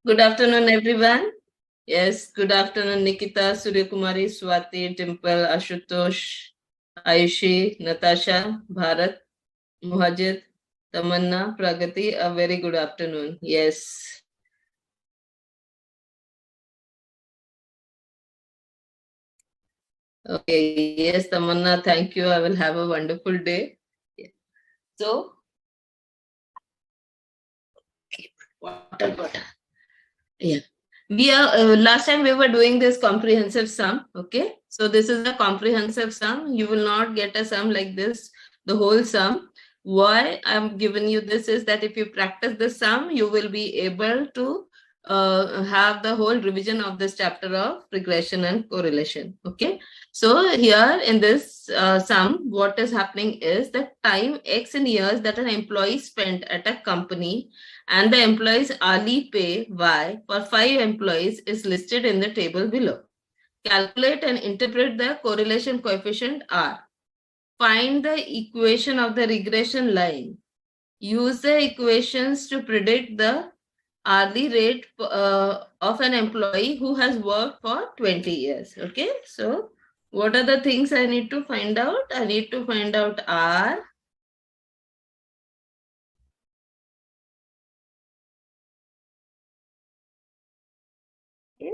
Good afternoon, everyone. Yes, good afternoon, Nikita, Suryakumari, Swati, Dimple, Ashutosh, Ayushi, Natasha, Bharat, Muhajid, Tamanna, Pragati. A very good afternoon. Yes. Okay. Yes, Tamanna, thank you. I will have a wonderful day. So, water. Yeah. We are last time we were doing this comprehensive sum. Okay. So this is a comprehensive sum. You will not get a sum like this, the whole sum. Why I'm giving you this is that if you practice the sum, you will be able to have the whole revision of this chapter of regression and correlation. Okay. So here in this sum, what is happening is the time X in years that an employee spent at a company and the employee's hourly pay Y for 5 employees is listed in the table below. Calculate and interpret the correlation coefficient R. Find the equation of the regression line. Use the equations to predict the hourly rate of an employee who has worked for 20 years. Okay, so what are the things I need to find out? I need to find out R. Okay.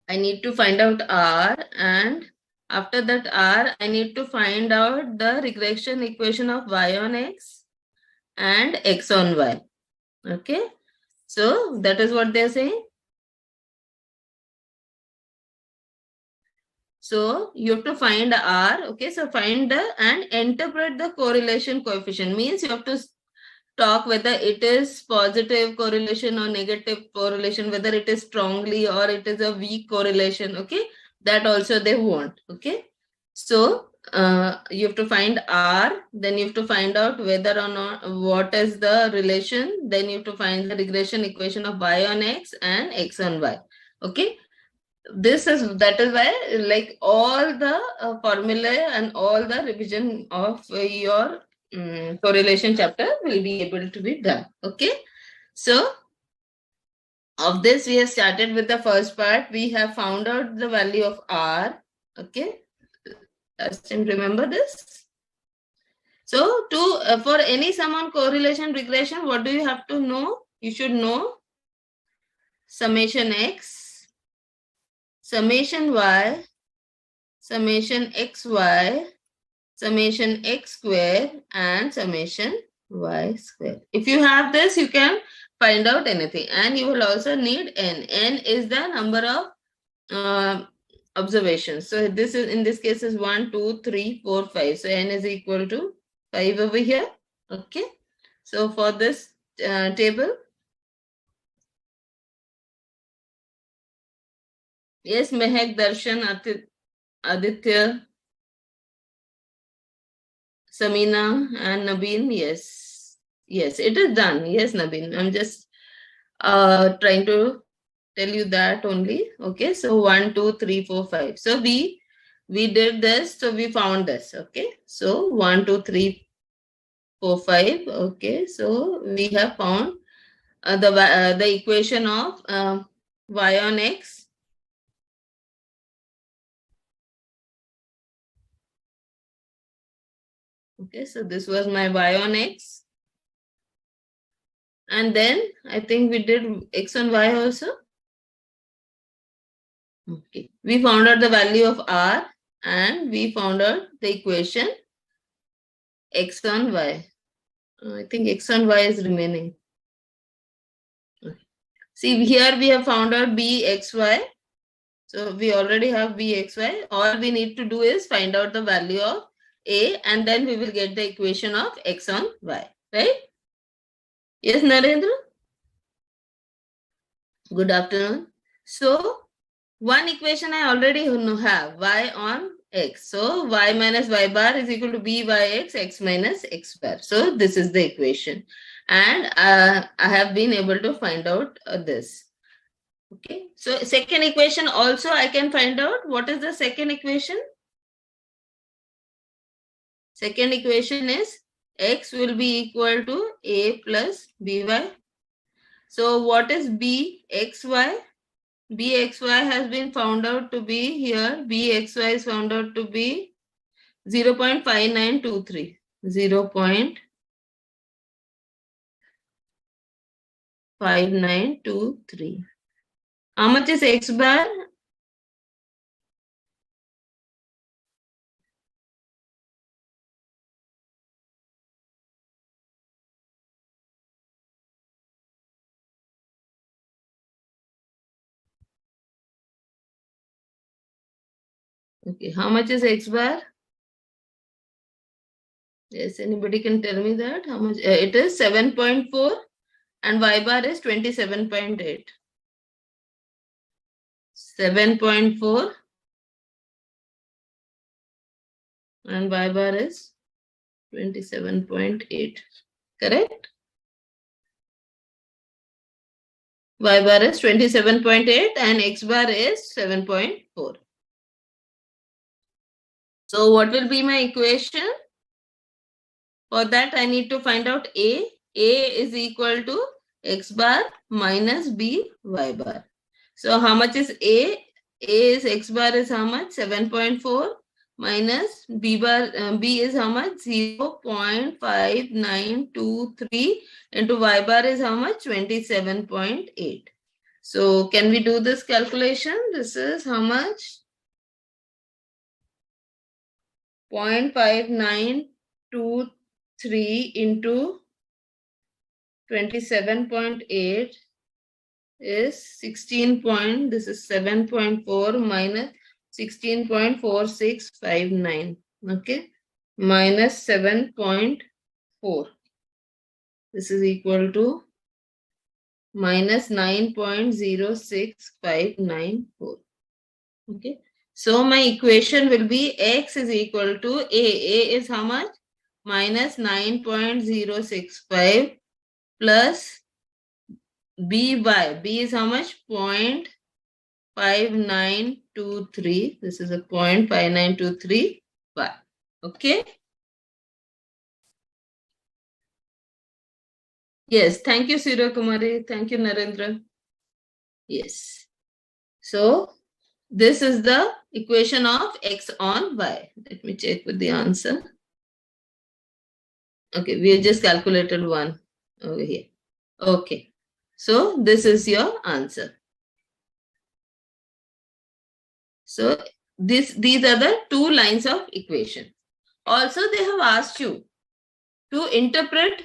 I need to find out R, and after that R, I need to find out the regression equation of y on x and x on y. Okay, so that is what they are saying. So you have to find R. Okay, so find the and interpret the correlation coefficient. Means you have to talk whether it is positive correlation or negative correlation, whether it is strongly or it is a weak correlation. Okay, that also they want. Okay, so you have to find R, then you have to find out whether or not what is the relation, then you have to find the regression equation of y on x and x on y. Okay, that is why like all the formula and all the revision of your correlation chapter will be able to be done. Okay, so of this we have started with the first part. We have found out the value of R. Okay, last time remember this. So to for any sum on correlation regression, what do you have to know? You should know summation x, summation y, summation xy, summation x square, and summation y square. If you have this, you can find out anything. And you will also need n. N is the number of observations. So this is, in this case, is 1, 2, 3, 4, 5. So n is equal to 5 over here. Okay. So for this table, yes, Mehak, Darshan, Aditya, Samina, and Nabeen, yes. Yes, it is done. Yes, Nabeen. I'm just trying to tell you that only. Okay, so 1, 2, 3, 4, 5. So we did this, so we found this. Okay, so 1, 2, 3, 4, 5. Okay, so we have found the equation of y on x. Okay, so this was my y on x. And then I think we did x on y also. Okay, we found out the value of R and we found out the equation x on y. I think x on y is remaining. See, here we have found out bxy. So we already have bxy. All we need to do is find out the value of a, and then we will get the equation of x on y. Right? Yes, Narendra? Good afternoon. So one equation I already have, y on x. So y minus y bar is equal to byx, x minus x bar. So this is the equation. And I have been able to find out this. Okay. So second equation also I can find out. What is the second equation? Second equation is X will be equal to A plus BY. So what is BXY? BXY has been found out to be here. BXY is found out to be 0.5923. 0.5923. How much is X bar? Okay, how much is X bar? Yes, anybody can tell me that? How much? It is 7.4 and Y bar is 27.8. 7.4 and Y bar is 27.8. Correct? Y bar is 27.8 and X bar is 7.4. So what will be my equation? For that, I need to find out A. A is equal to X bar minus B Y bar. So how much is A? A is X bar is how much? 7.4 minus B bar. B is how much? 0.5923 into Y bar is how much? 27.8. So can we do this calculation? This is how much? 0.5923 into 27.8 is 16 point, this is 7.4 minus 16.4659, okay, minus 7.4. This is equal to minus 9.0659. Okay. So my equation will be X is equal to A. A is how much? Minus 9.065 plus BY. B is how much? 0.5923. This is a 0.5923 Y. Okay. Yes. Thank you, Sira Kumari. Thank you, Narendra. Yes. So this is the equation of X on Y. Let me check with the answer. Okay, we have just calculated one over here. Okay, so this is your answer. So these are the two lines of equation. Also, they have asked you to interpret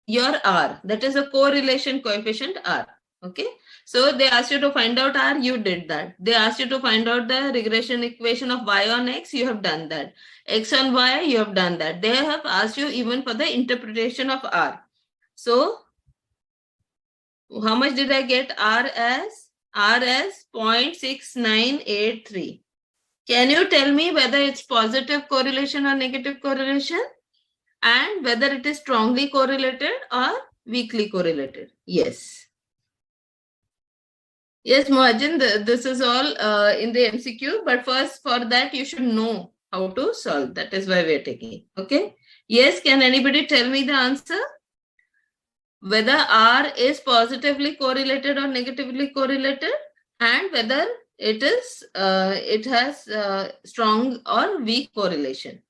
your R, that is a correlation coefficient R. Okay, so they asked you to find out R, you did that. They asked you to find out the regression equation of Y on X, you have done that. X on Y, you have done that. They have asked you even for the interpretation of R. So how much did I get R as? R as 0.6983. Can you tell me whether it's positive correlation or negative correlation? And whether it is strongly correlated or weakly correlated? Yes. Yes, Mohajin, this is all in the MCQ, but first for that you should know how to solve. That is why we are taking. Okay. Yes, can anybody tell me the answer? Whether R is positively correlated or negatively correlated, and whether it has strong or weak correlation.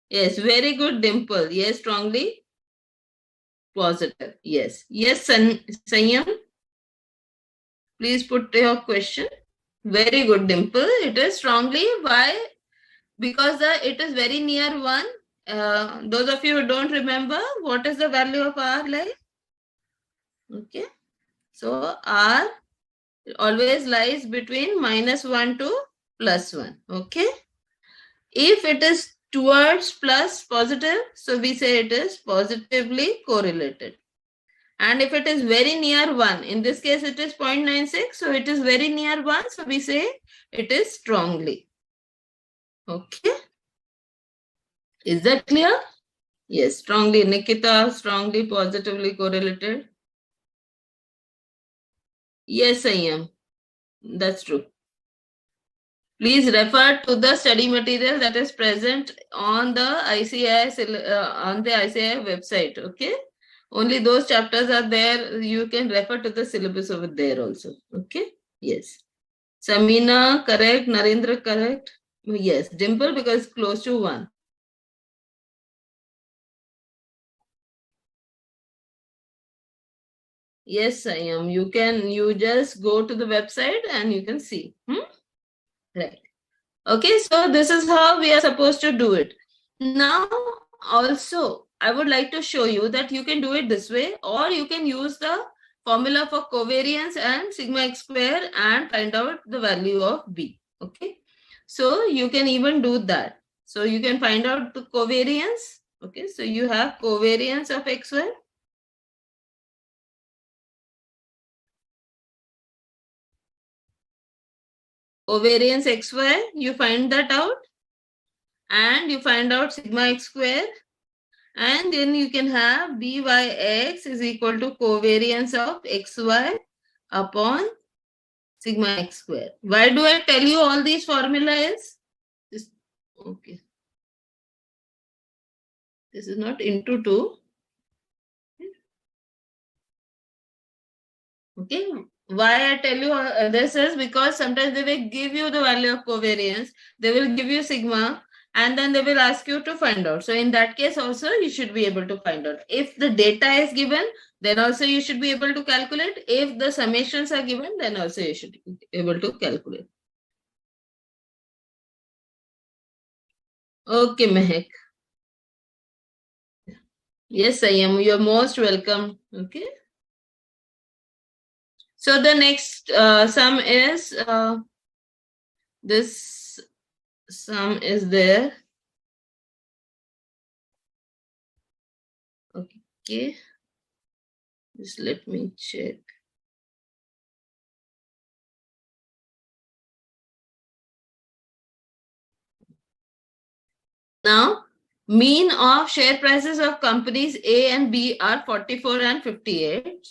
Yes, very good, Dimple. Yes, strongly positive. Yes. Yes, Sanyam, please put your question. Very good, Dimple. It is strongly. Why? Because it is very near 1. Those of you who don't remember, what is the value of R like? Okay. So R always lies between -1 to +1. Okay. If it is towards plus positive, so we say it is positively correlated. And if it is very near 1, in this case it is 0.96, so it is very near 1, so we say it is strongly. Okay. Is that clear? Yes, strongly. Nikita, strongly positively correlated. Yes, I am. That's true. Please refer to the study material that is present on the ICI website. Okay, only those chapters are there. You can refer to the syllabus over there also. Okay. Yes. Samina, correct. Narendra, correct. Yes. Dimple, because close to 1. Yes, I am. You just go to the website and you can see. Right. Okay, so this is how we are supposed to do it. Now, also, I would like to show you that you can do it this way, or you can use the formula for covariance and sigma x square and find out the value of B. Okay, so you can even do that. So you can find out the covariance. Okay, so you have covariance of XY. Covariance XY, you find that out, and you find out sigma x square. And then you can have byx is equal to covariance of xy upon sigma x square. Why do I tell you all these formulas? Okay. This is not into 2. Okay. Why I tell you this is because sometimes they will give you the value of covariance. They will give you sigma and then they will ask you to find out. So in that case also you should be able to find out. If the data is given, then also you should be able to calculate. If the summations are given, then also you should be able to calculate. Okay, Mehak. Yes, I am. You're most welcome. Okay. So the next sum is this sum is there. Okay. Just let me check. Now, mean of share prices of companies A and B are 44 and 58.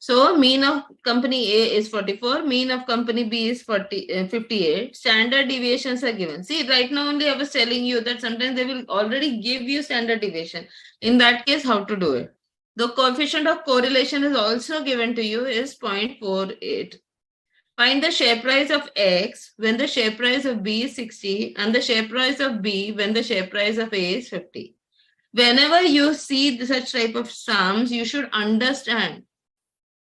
So, mean of company A is 44, mean of company B is 58. Standard deviations are given. See, right now only I was telling you that sometimes they will already give you standard deviation. In that case, how to do it? The coefficient of correlation is also given to you is 0.48. Find the share price of X when the share price of B is 60 and the share price of B when the share price of A is 50. Whenever you see such type of sums, you should understand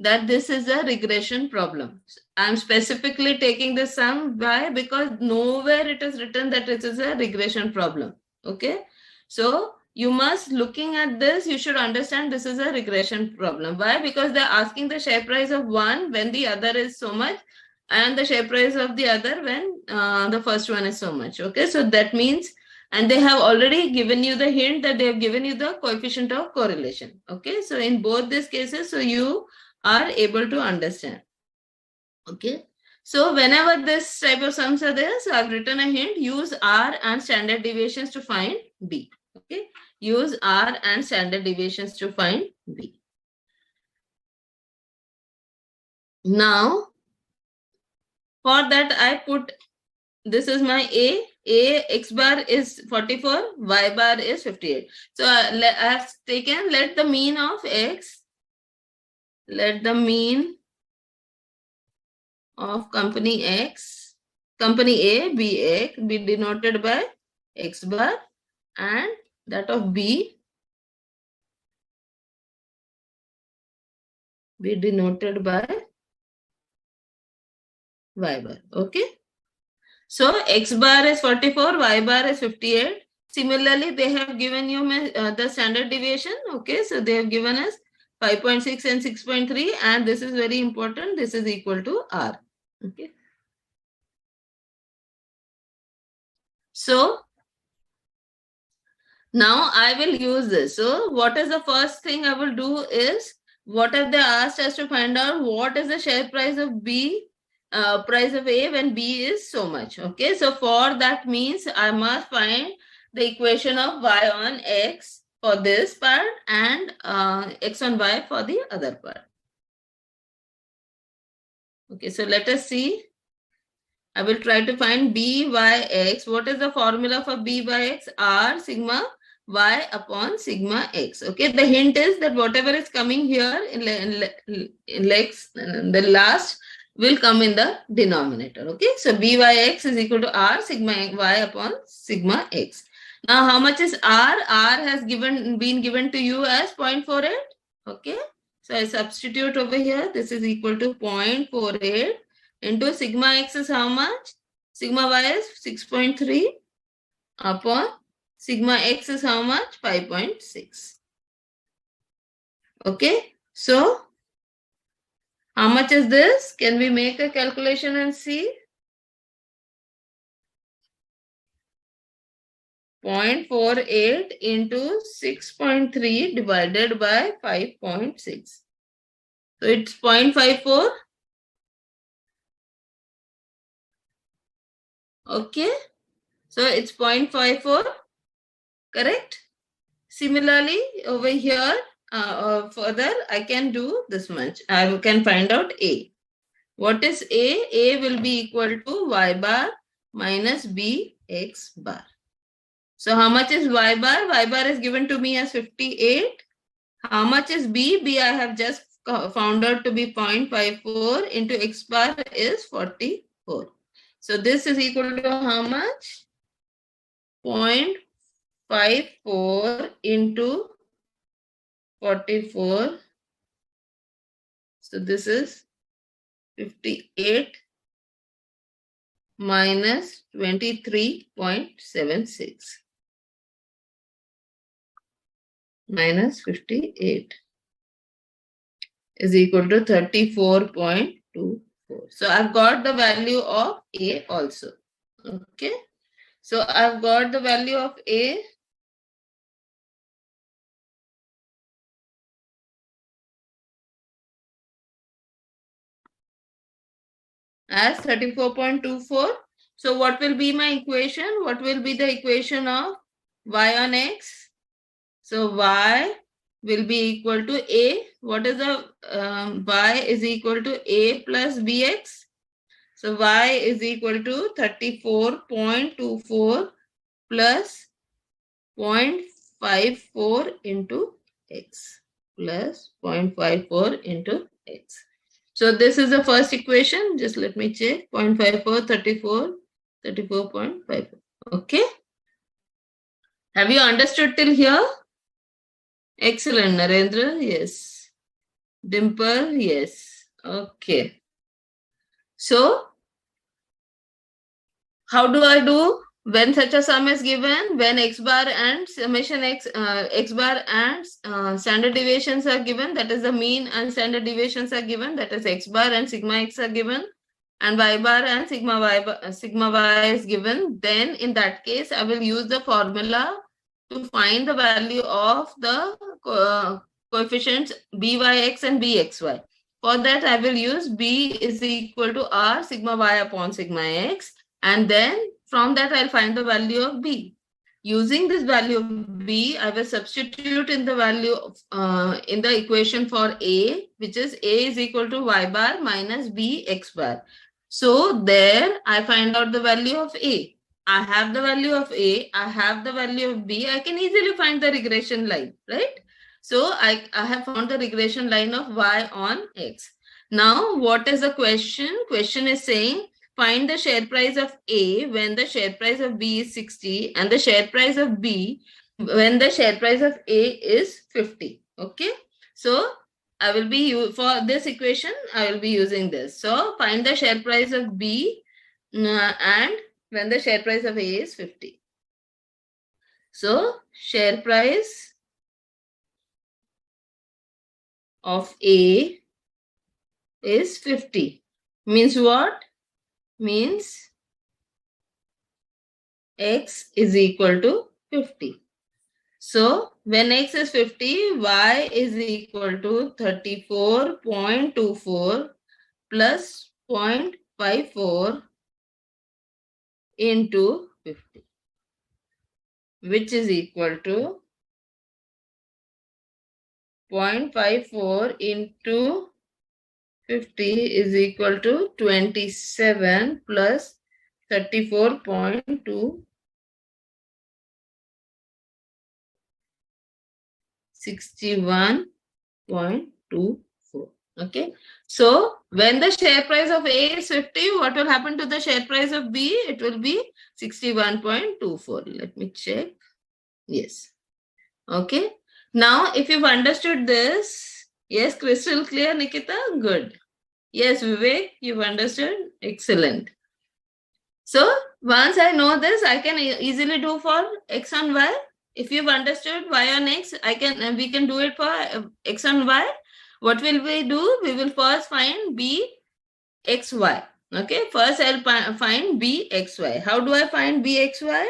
that this is a regression problem. I'm specifically taking the sum. Why? Because nowhere it is written that it is a regression problem. Okay. So you must, looking at this, you should understand this is a regression problem. Why? Because they're asking the share price of one when the other is so much and the share price of the other when the first one is so much. Okay. So that means, and they have already given you the hint that they have given you the coefficient of correlation. Okay. So in both these cases, so you are able to understand. Okay. So whenever this type of sums are there, so I've written a hint, use R and standard deviations to find B. Okay. Use R and standard deviations to find B. Now, for that I put, this is my A X bar is 44, Y bar is 58. So I have taken, let the mean of X, let the mean of company X, company A, BX, be denoted by X bar, and that of B be denoted by Y bar. Okay. So X bar is 44, Y bar is 58. Similarly, they have given you the standard deviation. Okay. So they have given us 5.6 and 6.3, and this is very important. This is equal to R. Okay. So now I will use this. So what is the first thing I will do is, what have they asked us to find out what is the share price of B, price of A when B is so much. Okay, so for that means I must find the equation of Y on X for this part and X on Y for the other part. Okay, so let us see. I will try to find byx. What is the formula for byx? R sigma y upon sigma x. Okay, the hint is that whatever is coming here in lex, the last will come in the denominator. Okay, so byx is equal to R sigma y upon sigma x. Now, how much is R? R has been given to you as 0.48. Okay, so I substitute over here. This is equal to 0.48 into sigma x is how much? Sigma y is 6.3 upon sigma x is how much? 5.6. Okay, so how much is this? Can we make a calculation and see? 0.48 into 6.3 divided by 5.6. So it's 0.54. Okay, so it's 0.54, correct? Similarly, over here, further, I can do this much. I can find out A. What is A? A will be equal to y bar minus b x bar. So how much is y bar? Y bar is given to me as 58. How much is b? B I have just found out to be 0.54 into x bar is 44. So this is equal to how much? 0.54 into 44. So this is 58 minus 23.76 minus 58 is equal to 34.24. So I've got the value of A also. Okay. So I've got the value of A. As 34.24. So what will be my equation? What will be the equation of y on x? So y will be equal to A. What is the y is equal to A plus bx? So y is equal to 34.24 plus 0.54 into x plus 0.54 into x. So this is the first equation. Just let me check. 0.54, 34, 34.54. Okay. Have you understood till here? Excellent, Narendra. Yes. Dimple. Yes. Okay. So, how do I do when such a sum is given? When x bar and summation x bar and standard deviations are given, that is the mean and standard deviations are given, that is x bar and sigma x are given, and y bar and sigma y is given, then in that case I will use the formula to find the value of the coefficients byx and bxy. For that I will use b is equal to r sigma y upon sigma x, and then from that I'll find the value of b. Using this value of b, I will substitute in the value of, in the equation for a, which is a is equal to y bar minus b x bar. So there I find out the value of a. I have the value of a, I have the value of b. I can easily find the regression line, right? So I have found the regression line of y on x. Now, what is the question? Question is saying, find the share price of A when the share price of B is 60 and the share price of B when the share price of A is 50. Okay. So I will be, for this equation, I will be using this. So find the share price of B and when the share price of A is 50. So share price of A is 50. Means what? Means x is equal to 50. So when x is 50, y is equal to 34.24 plus 0.54 into 50, which is equal to 0.54 into 50 is equal to 27 plus 34.2 61.24. Okay. So when the share price of A is 50, what will happen to the share price of B? It will be 61.24. Let me check. Yes. Okay. Now, if you've understood this, yes, crystal clear, Nikita? Good. Yes, Vivek, you've understood? Excellent. So, once I know this, I can easily do for X and Y. If you've understood Y and X, we can do it for X and Y. What will we do? We will first find B, X, Y. Okay, first I'll find B, X, Y. How do I find B, X, Y?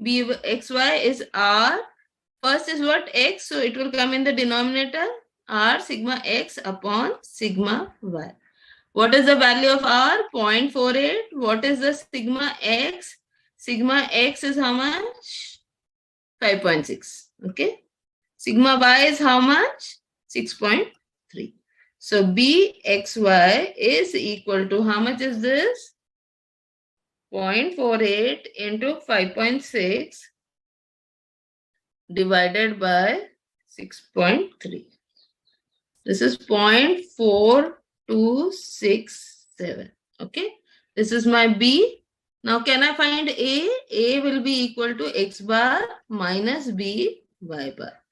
B, X, Y is R. First is what? X, so it will come in the denominator. R sigma X upon sigma Y. What is the value of R? 0.48. What is the sigma X? Sigma X is how much? 5.6. Okay. Sigma Y is how much? 6.3. So BXY is equal to how much is this? 0.48 into 5.6 divided by 6.3. This is 0.4267. Okay. This is my B. Now can I find A? A will be equal to X bar minus B Y bar.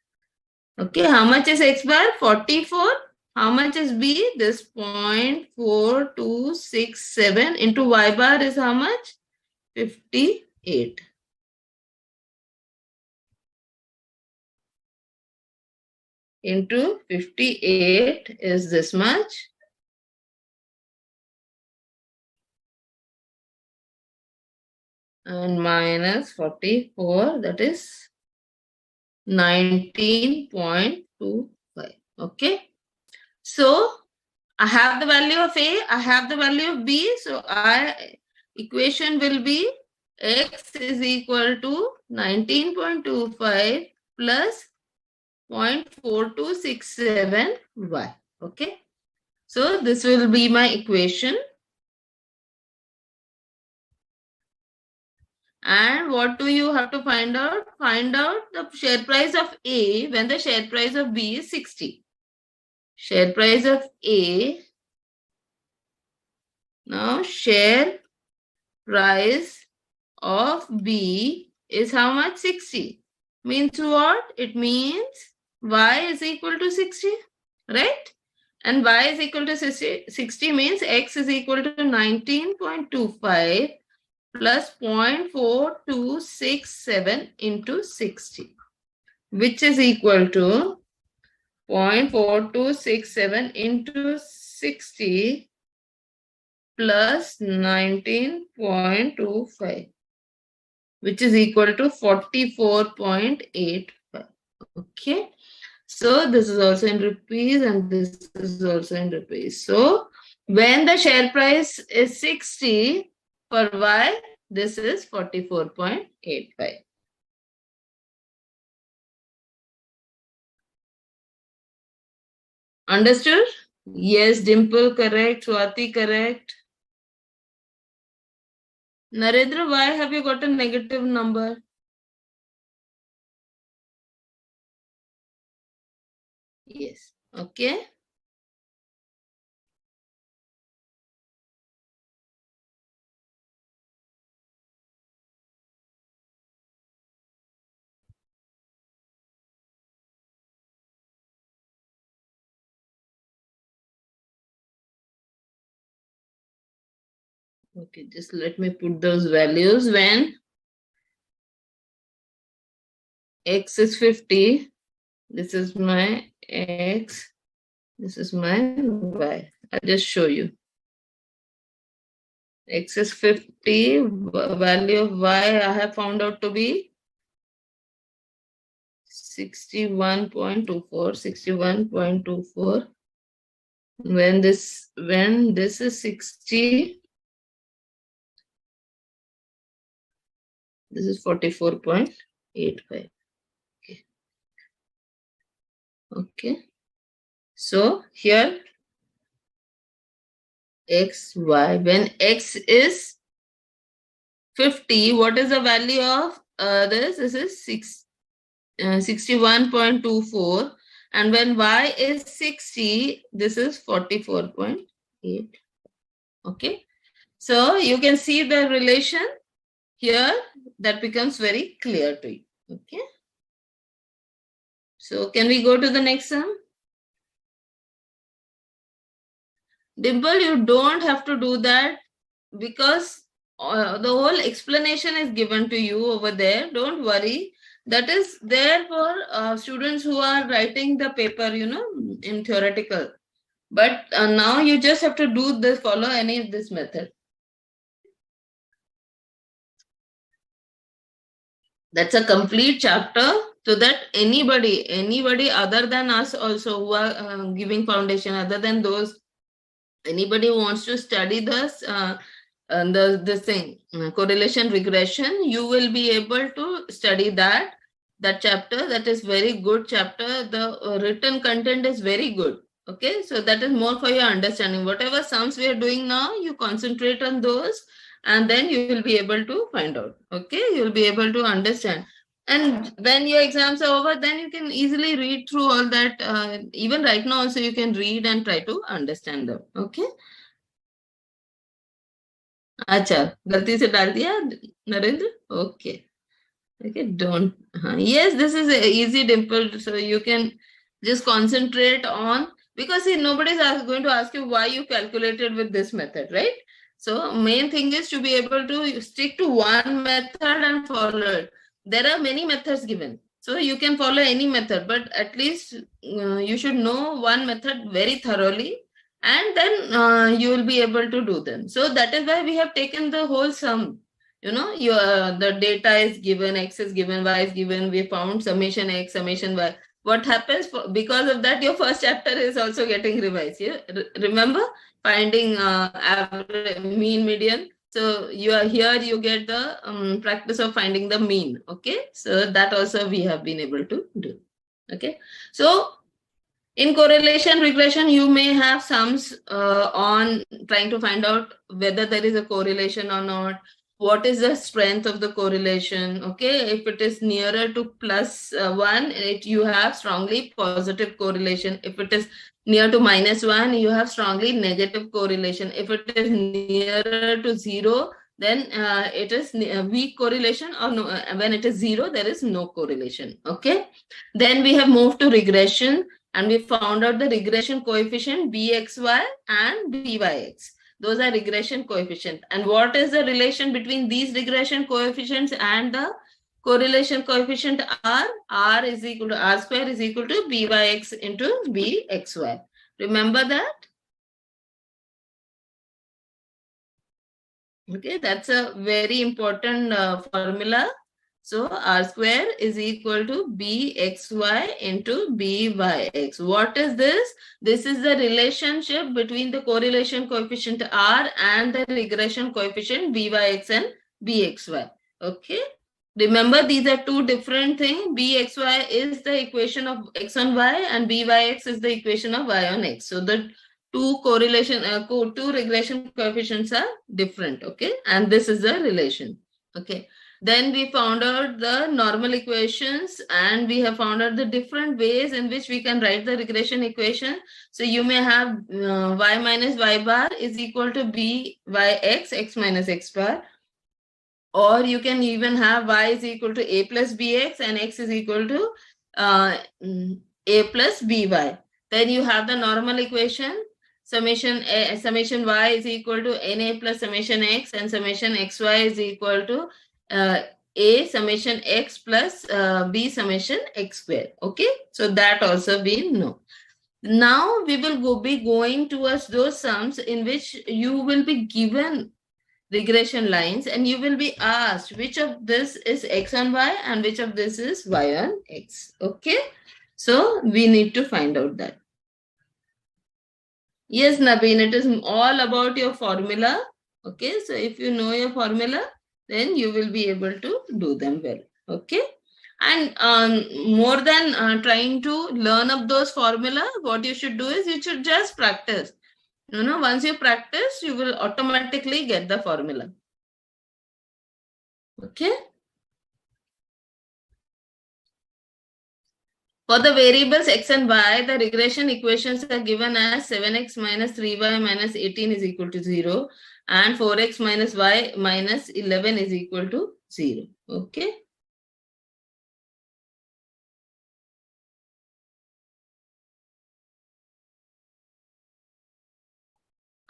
Okay. How much is X bar? 44. How much is B? This 0.4267 into Y bar is how much? 58. Into 58 is this much. And minus 44, that is 19.25. Okay. So I have the value of A, I have the value of B. So our equation will be X is equal to 19.25 plus 0.4267 Y. Okay. So this will be my equation. And what do you have to find out? Find out the share price of A when the share price of B is 60. Share price of A. Now share price of B is how much? 60. Means what? It means Y is equal to 60. Right? And Y is equal to 60 means X is equal to 19.25 plus 0.4267 into 60, which is equal to 0.4267 into 60 plus 19.25, which is equal to 44.85. Okay. So this is also in rupees and this is also in rupees. So when the share price is 60 for Y, this is 44.85. Understood? Yes, Dimple correct, Swati correct. Narendra, why have you got a negative number? Yes. Okay. Okay, just let me put those values. When X is 50, this is my X, this is my Y. I'll just show you. X is 50, value of Y I have found out to be 61.24, 61.24. When this is 60, this is 44.85. Okay. Okay. So here X, Y, when X is 50, what is the value of this? This is 61.24. And when y is 60, this is 44.8. Okay. So you can see the relation here, that becomes very clear to you. Okay. So can we go to the next sum? Dimple, you don't have to do that because the whole explanation is given to you over there. Don't worry. That is there for students who are writing the paper, in theoretical. But now you just have to do this, follow any of this method. That's a complete chapter, so that anybody other than us also who are giving foundation, other than those, anybody who wants to study this, this thing, correlation regression, you will be able to study that chapter. That is very good chapter. The written content is very good. Okay, so that is more for your understanding. Whatever sums we are doing now, you concentrate on those, and then you will be able to find out. Okay, you will be able to understand. And when your exams are over, then you can easily read through all that. Even right now also you can read and try to understand them. Okay. अच्छा, गलती से डाल दिया Narendra. Okay. Okay, don't. Yes, this is a easy, Dimple. So you can just concentrate on, because see, nobody is going to ask you why you calculated with this method, right? So main thing is to be able to stick to one method and follow it. There are many methods given. So you can follow any method, but at least you should know one method very thoroughly, and then you will be able to do them. So that is why we have taken the whole sum. The data is given, x is given, y is given. We found summation x, summation y. What happens because of that, your first chapter is also getting revised. Yeah? Remember finding average, mean, median. So you are here, you get the practice of finding the mean. Okay, so that also we have been able to do. Okay, so in correlation regression, you may have sums on trying to find out whether there is a correlation or not. What is the strength of the correlation? Okay, if it is nearer to +1, you have strongly positive correlation. If it is near to -1, you have strongly negative correlation. If it is nearer to 0, then it is weak correlation, or no, when it is 0, there is no correlation. Okay, then we have moved to regression, and we found out the regression coefficient bxy and byx. Those are regression coefficient. And what is the relation between these regression coefficients and the correlation coefficient r? R is equal to r square is equal to byx into bxy. Remember that? Okay, that's a very important formula. So r square is equal to bxy into byx. What is this? This is the relationship between the correlation coefficient r and the regression coefficient byx and bxy. Okay. Remember, these are two different things. Bxy is the equation of x on y, and byx is the equation of y on x. So the two regression coefficients are different. Okay, and this is the relation. Okay. Then we found out the normal equations, and we have found out the different ways in which we can write the regression equation. So you may have y minus y bar is equal to byx, x minus x bar. Or you can even have y is equal to a plus bx and x is equal to a plus by. Then you have the normal equation, summation y is equal to na plus summation x, and summation xy is equal to a summation x plus b summation x square. Okay, so that also we know. Now we will be going towards those sums in which you will be given regression lines, and you will be asked which of this is x on y and which of this is y on x. Okay, so we need to find out that. Yes, Nabeen, it is all about your formula. Okay, so if you know your formula, then you will be able to do them well. Okay, and more than trying to learn up those formula, what you should do is you should just practice. Once you practice, you will automatically get the formula. Okay. For the variables x and y, the regression equations are given as 7x minus 3y minus 18 is equal to 0 and 4x minus y minus 11 is equal to 0. Okay.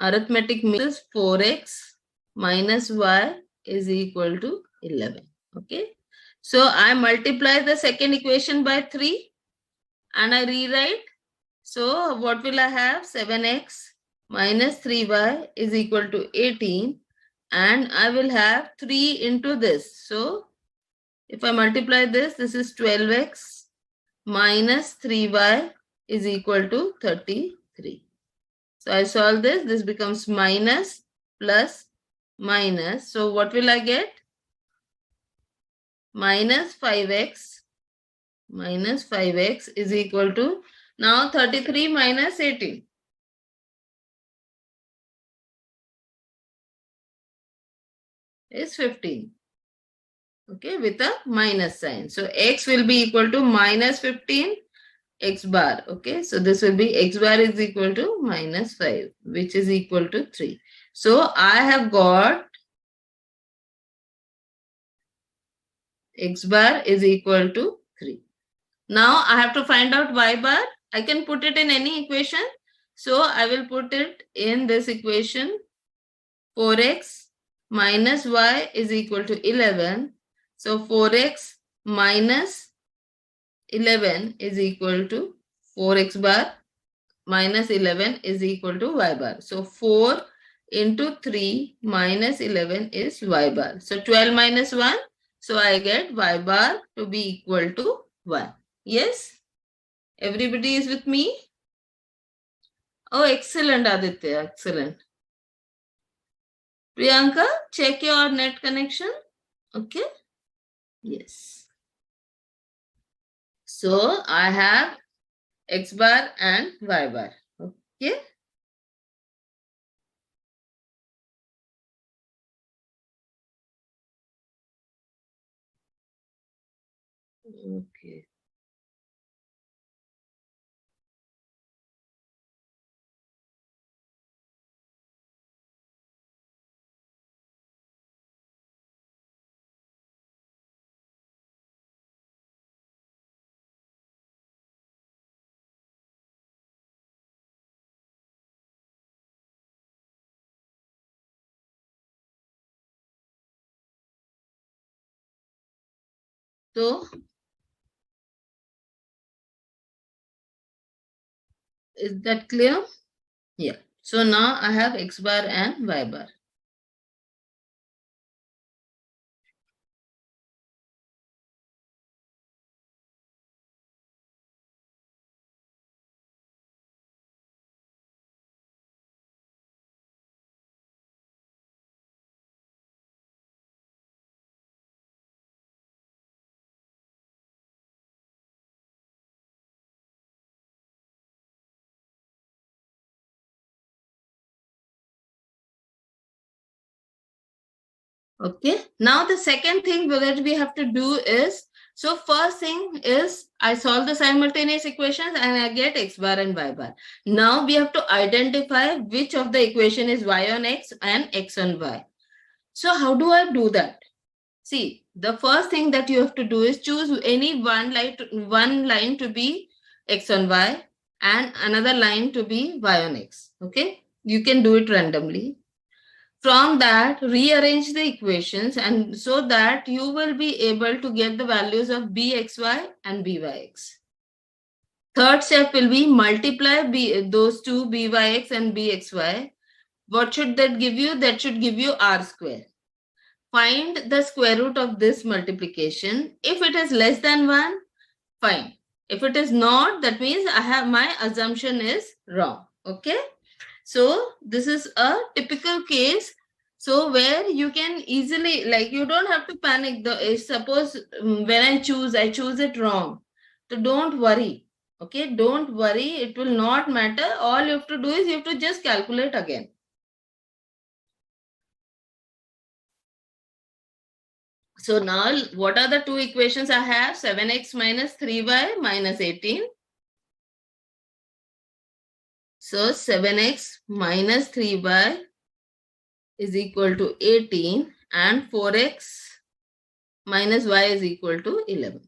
Arithmetic means 4x minus y is equal to 11. Okay. So I multiply the second equation by 3 and I rewrite. So what will I have? 7x minus 3y is equal to 18 and I will have 3 into this. So if I multiply this, this is 12x minus 3y is equal to 33. So I solve this. This becomes minus plus minus. So what will I get? Minus 5x is equal to now 33 minus 18. Is 15. Okay, with a minus sign. So x will be equal to minus 15 x bar. Okay, so this will be x bar is equal to minus 5, which is equal to 3. So I have got x bar is equal to 3. Now I have to find out y bar. I can put it in any equation. So I will put it in this equation. 4x minus y is equal to 11. So 4x minus 11 is equal to 4x bar minus 11 is equal to y bar. So 4 into 3 minus 11 is y bar. So 12 minus 1. So I get y bar to be equal to 1. Yes? Everybody is with me? Oh, excellent, Aditya. Excellent. Priyanka, check your net connection. Okay? Yes. So I have x bar and y bar. Okay? Okay. So is that clear? Yeah. So now I have x bar and y bar. Okay. Now the second thing that we have to do is, so first thing is I solve the simultaneous equations and I get x bar and y bar. Now we have to identify which of the equation is y on x and x on y. So how do I do that? See, the first thing that you have to do is choose any one line to be x on y and another line to be y on x. Okay. You can do it randomly. From that, rearrange the equations and so that you will be able to get the values of bxy and byx. Third step will be multiply those two byx and bxy. What should that give you? That should give you r square. Find the square root of this multiplication. If it is less than 1, fine. If it is not, that means my assumption is wrong. Okay. So this is a typical case. So where you can easily, like, you don't have to panic. Suppose when I choose it wrong. So don't worry. Okay, don't worry. It will not matter. All you have to do is you have to just calculate again. So now what are the two equations I have? 7x minus 3y minus 18. So 7x minus 3y is equal to 18 and 4x minus y is equal to 11.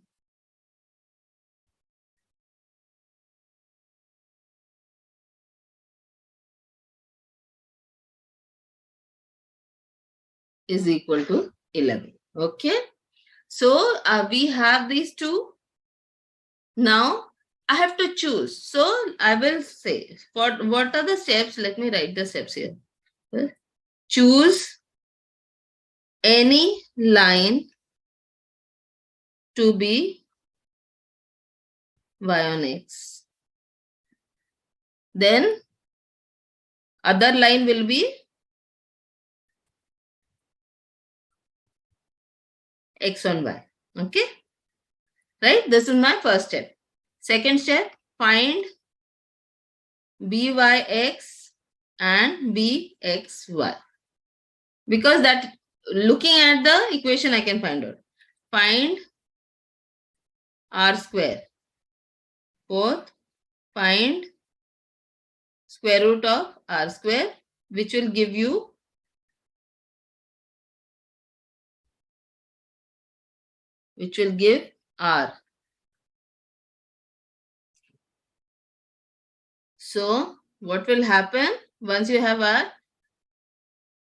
Is equal to 11. Okay. So we have these two. Now I have to choose. So I will say what are the steps? Let me write the steps here. Choose any line to be y on x. Then other line will be x on y. Okay. Right? This is my first step. Second step, find byx and bxy. Because that looking at the equation I can find out. Find r square. Fourth, find square root of r square, which will give you r. So what will happen once you have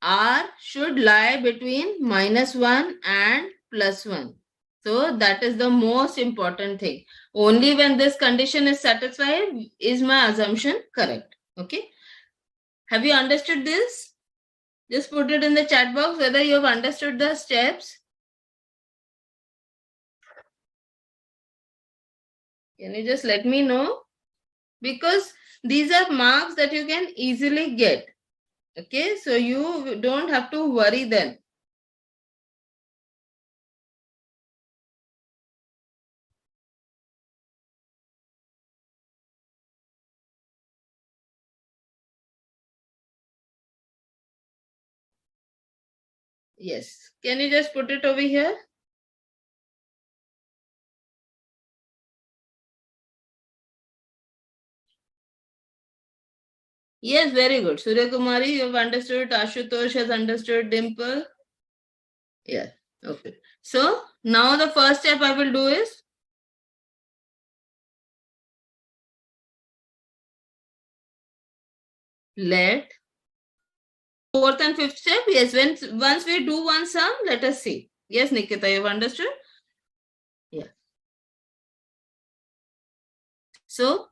r should lie between -1 and +1. So that is the most important thing. Only when this condition is satisfied is my assumption correct. Okay. Have you understood this? Just put it in the chat box whether you have understood the steps. Can you just let me know? Because these are marks that you can easily get. Okay, so you don't have to worry then. Yes. Can you just put it over here? Yes, very good. Surya Kumari, you have understood. Ashutosh has understood. Dimple. Yeah. Okay. So now the first step I will do is let fourth and fifth step. Yes, once we do one sum, let us see. Yes, Nikita, you have understood? Yeah. So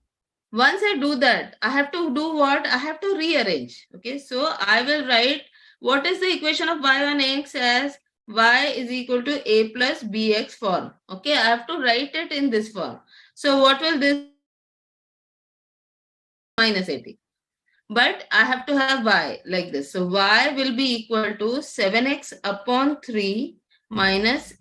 once I do that, I have to do what? I have to rearrange. Okay, so I will write what is the equation of y on x as y is equal to a plus bx form. Okay, I have to write it in this form. So what will this minus 80? But I have to have y like this. So y will be equal to 7x upon 3 minus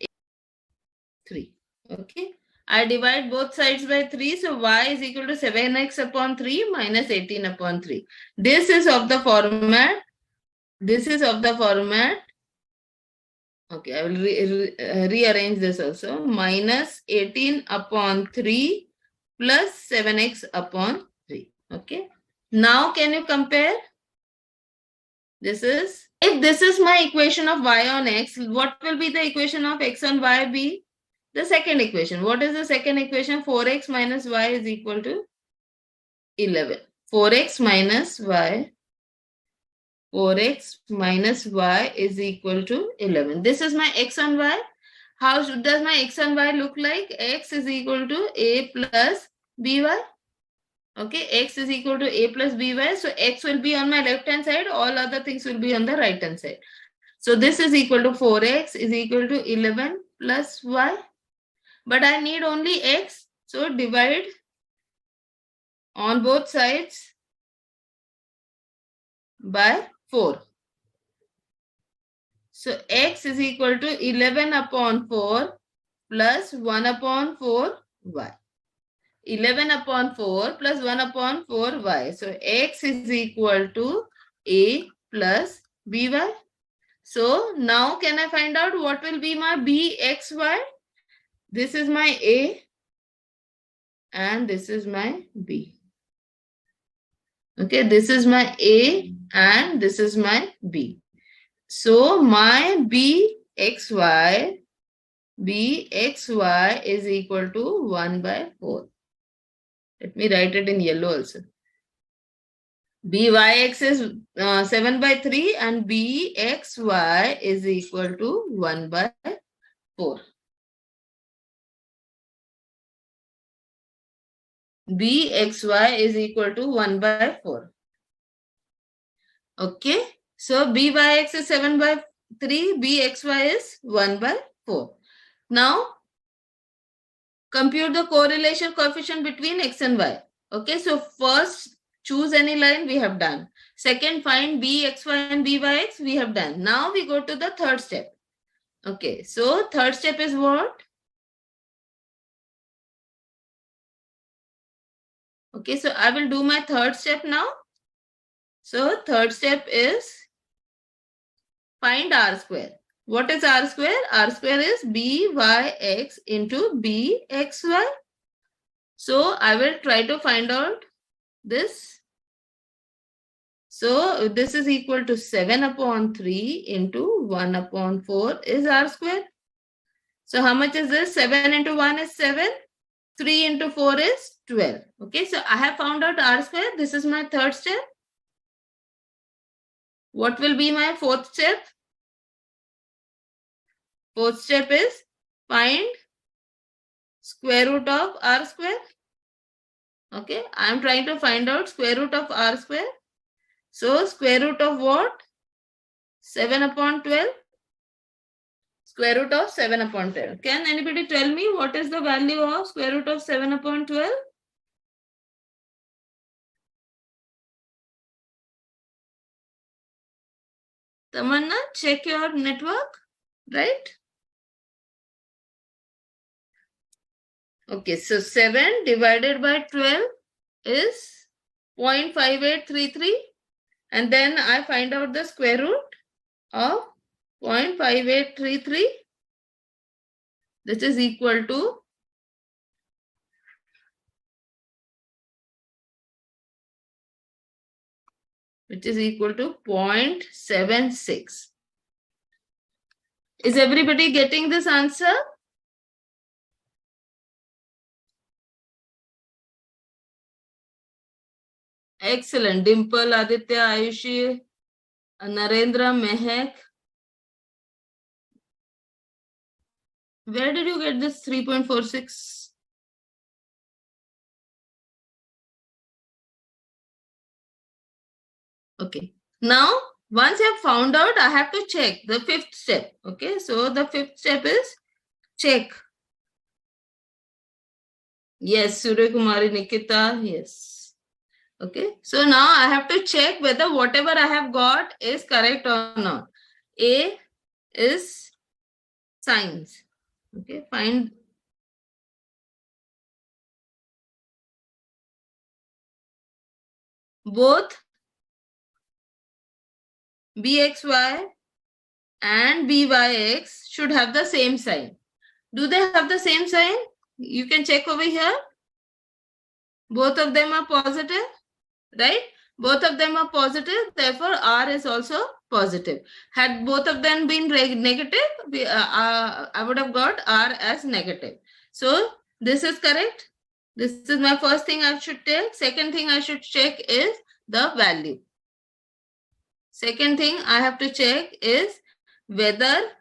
3. Okay. I divide both sides by 3. So y is equal to 7x upon 3 minus 18 upon 3. This is of the format. Okay, I will rearrange this also. Minus 18 upon 3 plus 7x upon 3. Okay. Now can you compare? If this is my equation of y on x, what will be the equation of x on y be? The second equation. What is the second equation? 4x minus y is equal to 11. 4x minus y is equal to 11. This is my x on y. How does my x on y look like? X is equal to a plus by. Okay, x is equal to a plus by. So x will be on my left hand side. All other things will be on the right hand side. So this is equal to 4x is equal to 11 plus y. But I need only x. So divide on both sides by 4. So x is equal to 11 upon 4 plus 1 upon 4 y. 11 upon 4 plus 1 upon 4 y. So x is equal to a plus by. So now can I find out what will be my bxy? This is my A and this is my B. Okay, this is my A and this is my B. So my bxy is equal to 1 by 4. Let me write it in yellow also. Byx is 7 by 3 and bxy is equal to 1 by 4. bxy is equal to 1 by 4. Okay. So byx is 7 by 3, bxy is 1 by 4. Now, compute the correlation coefficient between x and y. Okay. So first, choose any line we have done. Second, find bxy and byx we have done. Now we go to the third step. Okay. So third step is what? Okay. So I will do my third step now. So third step is find r square. What is r square? R square is byx into bxy. So I will try to find out this. So this is equal to 7 upon 3 into 1 upon 4 is r square. So how much is this? 7 into 1 is 7. 3 into 4 is 12. Okay, so I have found out r square. This is my third step. What will be my fourth step? Fourth step is find square root of r square. Okay, I am trying to find out square root of r square. So square root of what? 7 upon 12. Square root of 7 upon 12. Can anybody tell me what is the value of square root of 7 upon 12? Tamanna, check your network, right? Okay, so 7 divided by 12 is 0.5833. And then I find out the square root of 0.5833. This is equal to 0.76. Is everybody getting this answer? Excellent. Dimple, Aditya, Ayushi, Narendra, Mehak. Where did you get this 3.46? Okay. Now, once you have found out, I have to check the fifth step. Okay. So the fifth step is check. Yes, Surya Kumari, Nikita. Yes. Okay. So now I have to check whether whatever I have got is correct or not. A is science. Okay. Find both bxy and byx should have the same sign. Do they have the same sign? You can check over here. Both of them are positive, right? Both of them are positive. Therefore, R is also positive. Had both of them been negative, I would have got R as negative. So this is correct. This is my first thing I should take. Second thing I should check is the value. Second thing I have to check is whether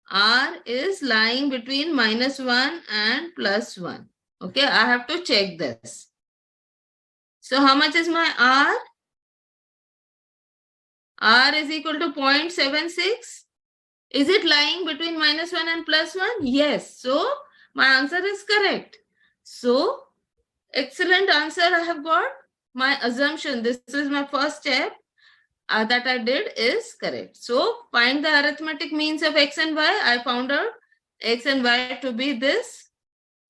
R is lying between -1 and +1. Okay, I have to check this. So how much is my R? R is equal to 0.76. Is it lying between -1 and +1? Yes. So my answer is correct. So excellent answer I have got. My assumption, this is my first step that I did is correct. So find the arithmetic means of x and y. I found out x and y to be this.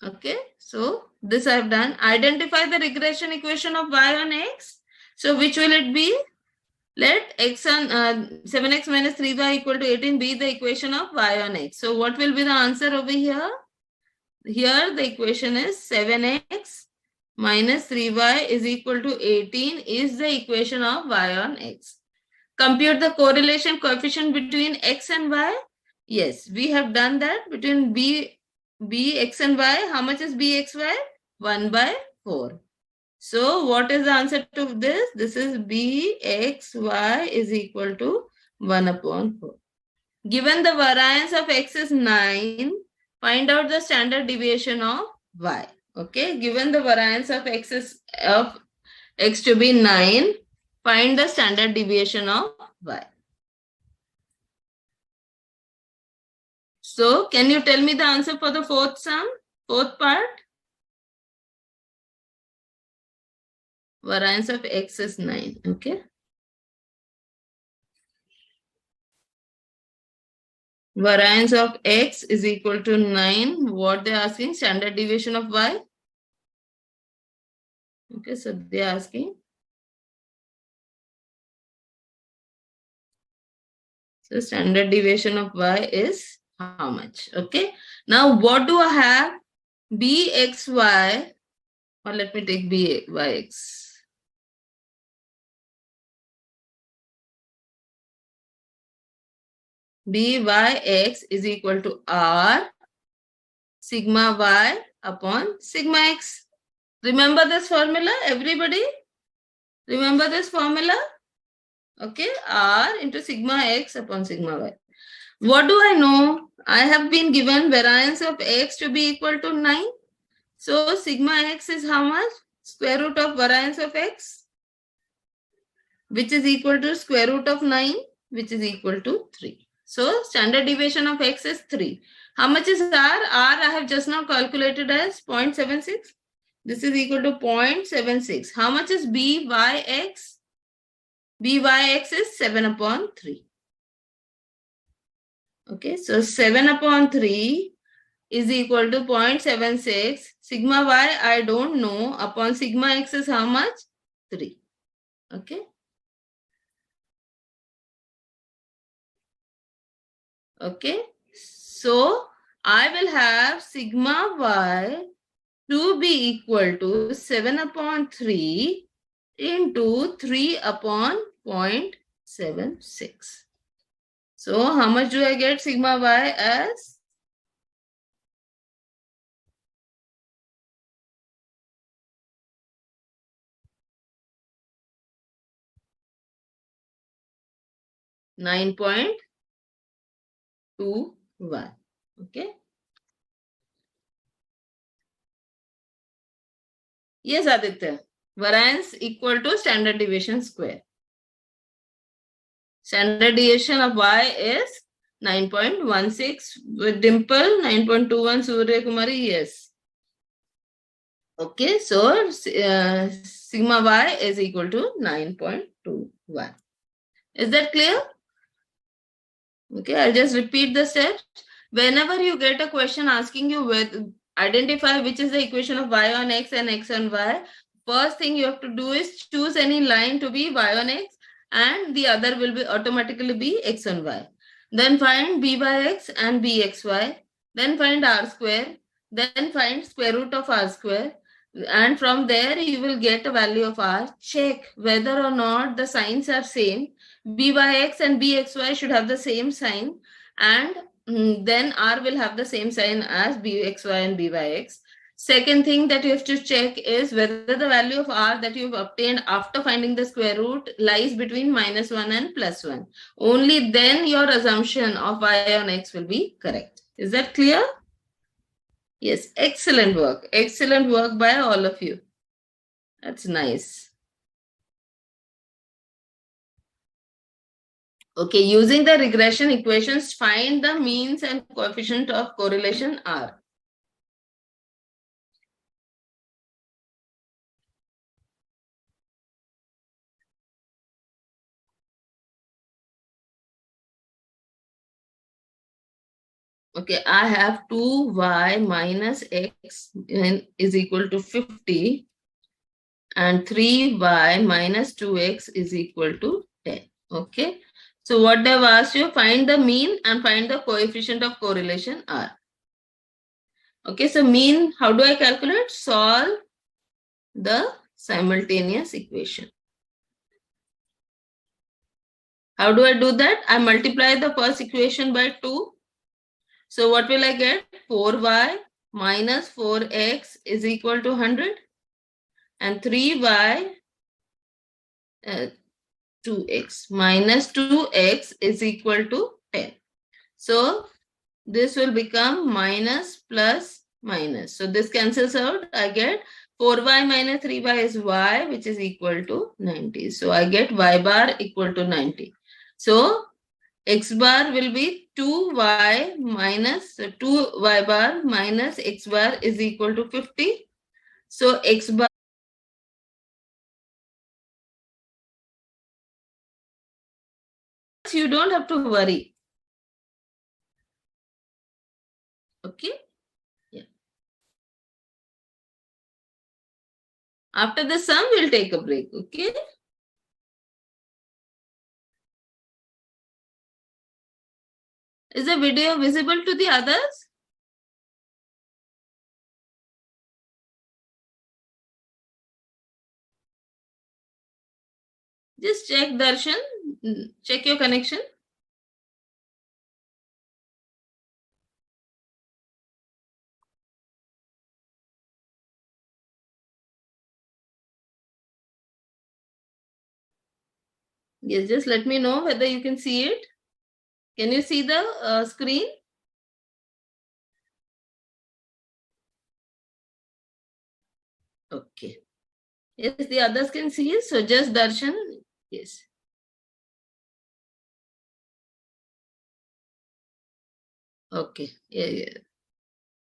Okay. So this I have done. Identify the regression equation of y on x. So which will it be? Let x on 7x minus 3y equal to 18 be the equation of y on x. So what will be the answer over here? Here the equation is 7x minus 3y is equal to 18 is the equation of y on x. Compute the correlation coefficient between x and y. Yes, we have done that between x and y. How much is bxy? 1 by 4. So what is the answer to this? This is bxy is equal to 1 upon 4. Given the variance of x is 9, find out the standard deviation of y. Okay, given the variance of x to be 9, find the standard deviation of y. So, can you tell me the answer for the fourth part? Variance of x is 9. Okay. Variance of x is equal to 9. What they are asking? Standard deviation of y. Okay, so they are asking. So standard deviation of y is how much? Okay. Now what do I have? bxy, or let me take byx. byx is equal to r sigma y upon sigma x. Remember this formula, everybody? Remember this formula? Okay, r into sigma x upon sigma y. What do I know? I have been given variance of x to be equal to 9. So sigma x is how much? Square root of variance of x, which is equal to square root of 9, which is equal to 3. So standard deviation of x is 3. How much is r? R I have just now calculated as 0.76. This is equal to 0.76. How much is byx? byx is 7 upon 3. Okay, so 7 upon 3 is equal to 0.76. Sigma y I don't know. Upon sigma x is how much? 3. Okay. Okay. So I will have sigma y to be equal to 7 upon 3 into 3 upon 0.76. So how much do I get sigma y as? (9.21). Okay. Yes, Aditya. Variance equal to standard deviation square. Standard deviation of y is 9.16 with Dimple, 9.21 Surya Kumari, yes. Okay, so sigma y is equal to 9.21. Is that clear? Okay, I'll just repeat the steps. Whenever you get a question asking you identify which is the equation of y on x and x on y, first thing you have to do is choose any line to be y on x and the other will be automatically be x on y. Then find b by x and bxy. Then find r square. Then find square root of r square. And from there you will get a value of r. Check whether or not the signs are same. byx and bxy should have the same sign, and then r will have the same sign as bxy and byx. Second thing that you have to check is whether the value of r that you've obtained after finding the square root lies between -1 and +1. Only then your assumption of y on x will be correct. Is that clear? Yes, excellent work. Excellent work by all of you. That's nice. Okay, using the regression equations, find the means and coefficient of correlation R. Okay, I have 2y minus x is equal to 50 and 3y minus 2x is equal to 10. Okay. So what they've asked you, find the mean and find the coefficient of correlation R. Okay, so mean, how do I calculate? Solve the simultaneous equation. How do I do that? I multiply the first equation by 2. So what will I get? 4y minus 4x is equal to 100 and 3y 2x minus 2x is equal to 10. So this will become minus plus minus. So this cancels out. I get 4y minus 3y is y, which is equal to 90. So I get y bar equal to 90. So x bar will be 2y minus 2y bar minus x bar is equal to 50. So x bar, you don't have to worry. Okay. Yeah. After the sum, we'll take a break. Okay. Is the video visible to the others? Just check Darshan, check your connection. Yes, just let me know whether you can see it. Can you see the screen? Okay. Yes, the others can see it. So just Darshan. Yes. Okay. Yeah, yeah.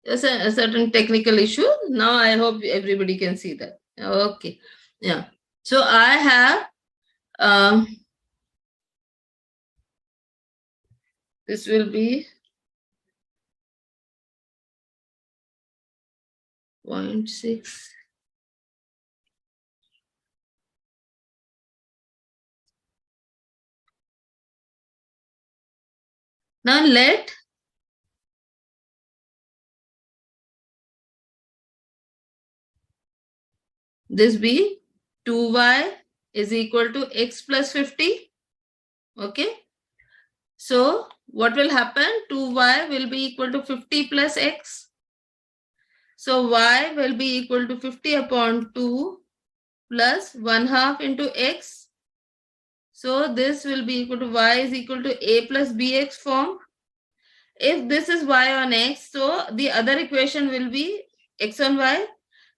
There's a certain technical issue. Now I hope everybody can see that. Okay. Yeah. So I have this will be 0.6. Now let this be 2y is equal to x plus 50. Okay. So what will happen? 2y will be equal to 50 plus x. So y will be equal to 50 upon 2 plus 1 half into x. So this will be equal to y is equal to a plus bx form. If this is y on x, so the other equation will be x on y.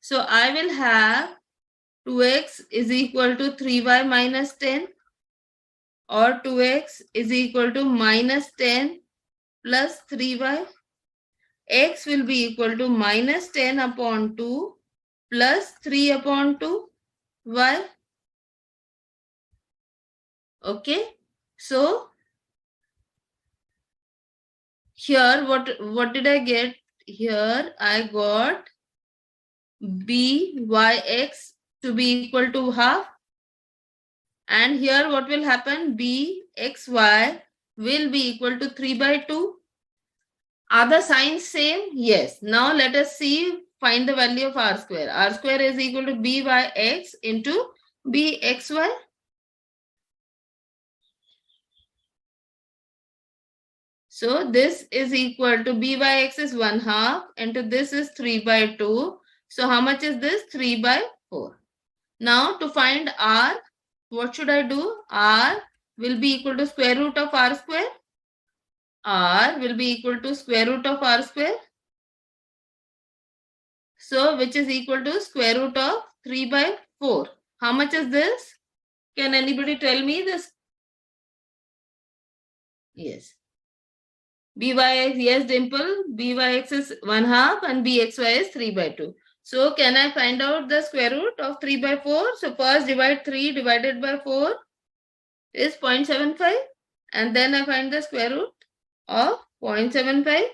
So I will have 2x is equal to 3y minus 10 or 2x is equal to minus 10 plus 3y. X will be equal to minus 10 upon 2 plus 3 upon 2 y. Okay. So here what did I get? Here I got byx to be equal to half. And here what will happen? bxy will be equal to 3 by 2. Are the signs same? Yes. Now let us see, find the value of r square. R square is equal to byx into bxy. So this is equal to byx is 1 half into this is 3 by 2. So how much is this? 3 by 4. Now to find r, what should I do? R will be equal to square root of r square. R will be equal to square root of r square. So which is equal to square root of 3 by 4. How much is this? Can anybody tell me this? Yes. Byx, yes, Dimple. Byx is 1 half and bxy is 3 by 2. So can I find out the square root of 3 by 4? So first divide 3 divided by 4 is 0.75. And then I find the square root of 0.75,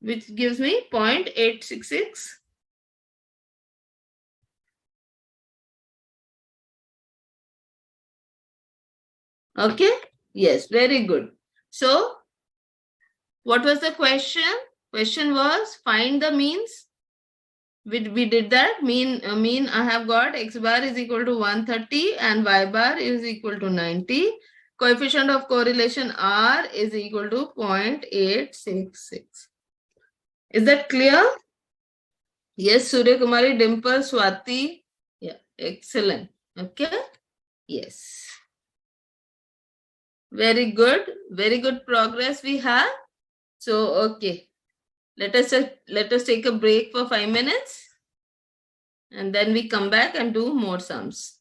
which gives me 0.866. Okay? Yes, very good. So, what was the question? Question was find the means. We did that. Mean I have got x bar is equal to 130 and y bar is equal to 90. Coefficient of correlation R is equal to 0.866. Is that clear? Yes, Surya Kumari, Dimple, Swati. Yeah, excellent. Okay. Yes. Very good. Very good progress we have. So, okay. Let us take a break for 5 minutes and then we come back and do more sums.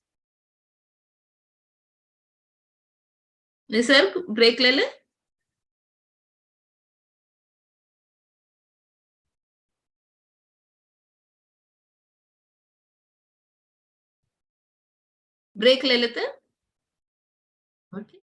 Nisarg, break le le? Break le lete? Okay.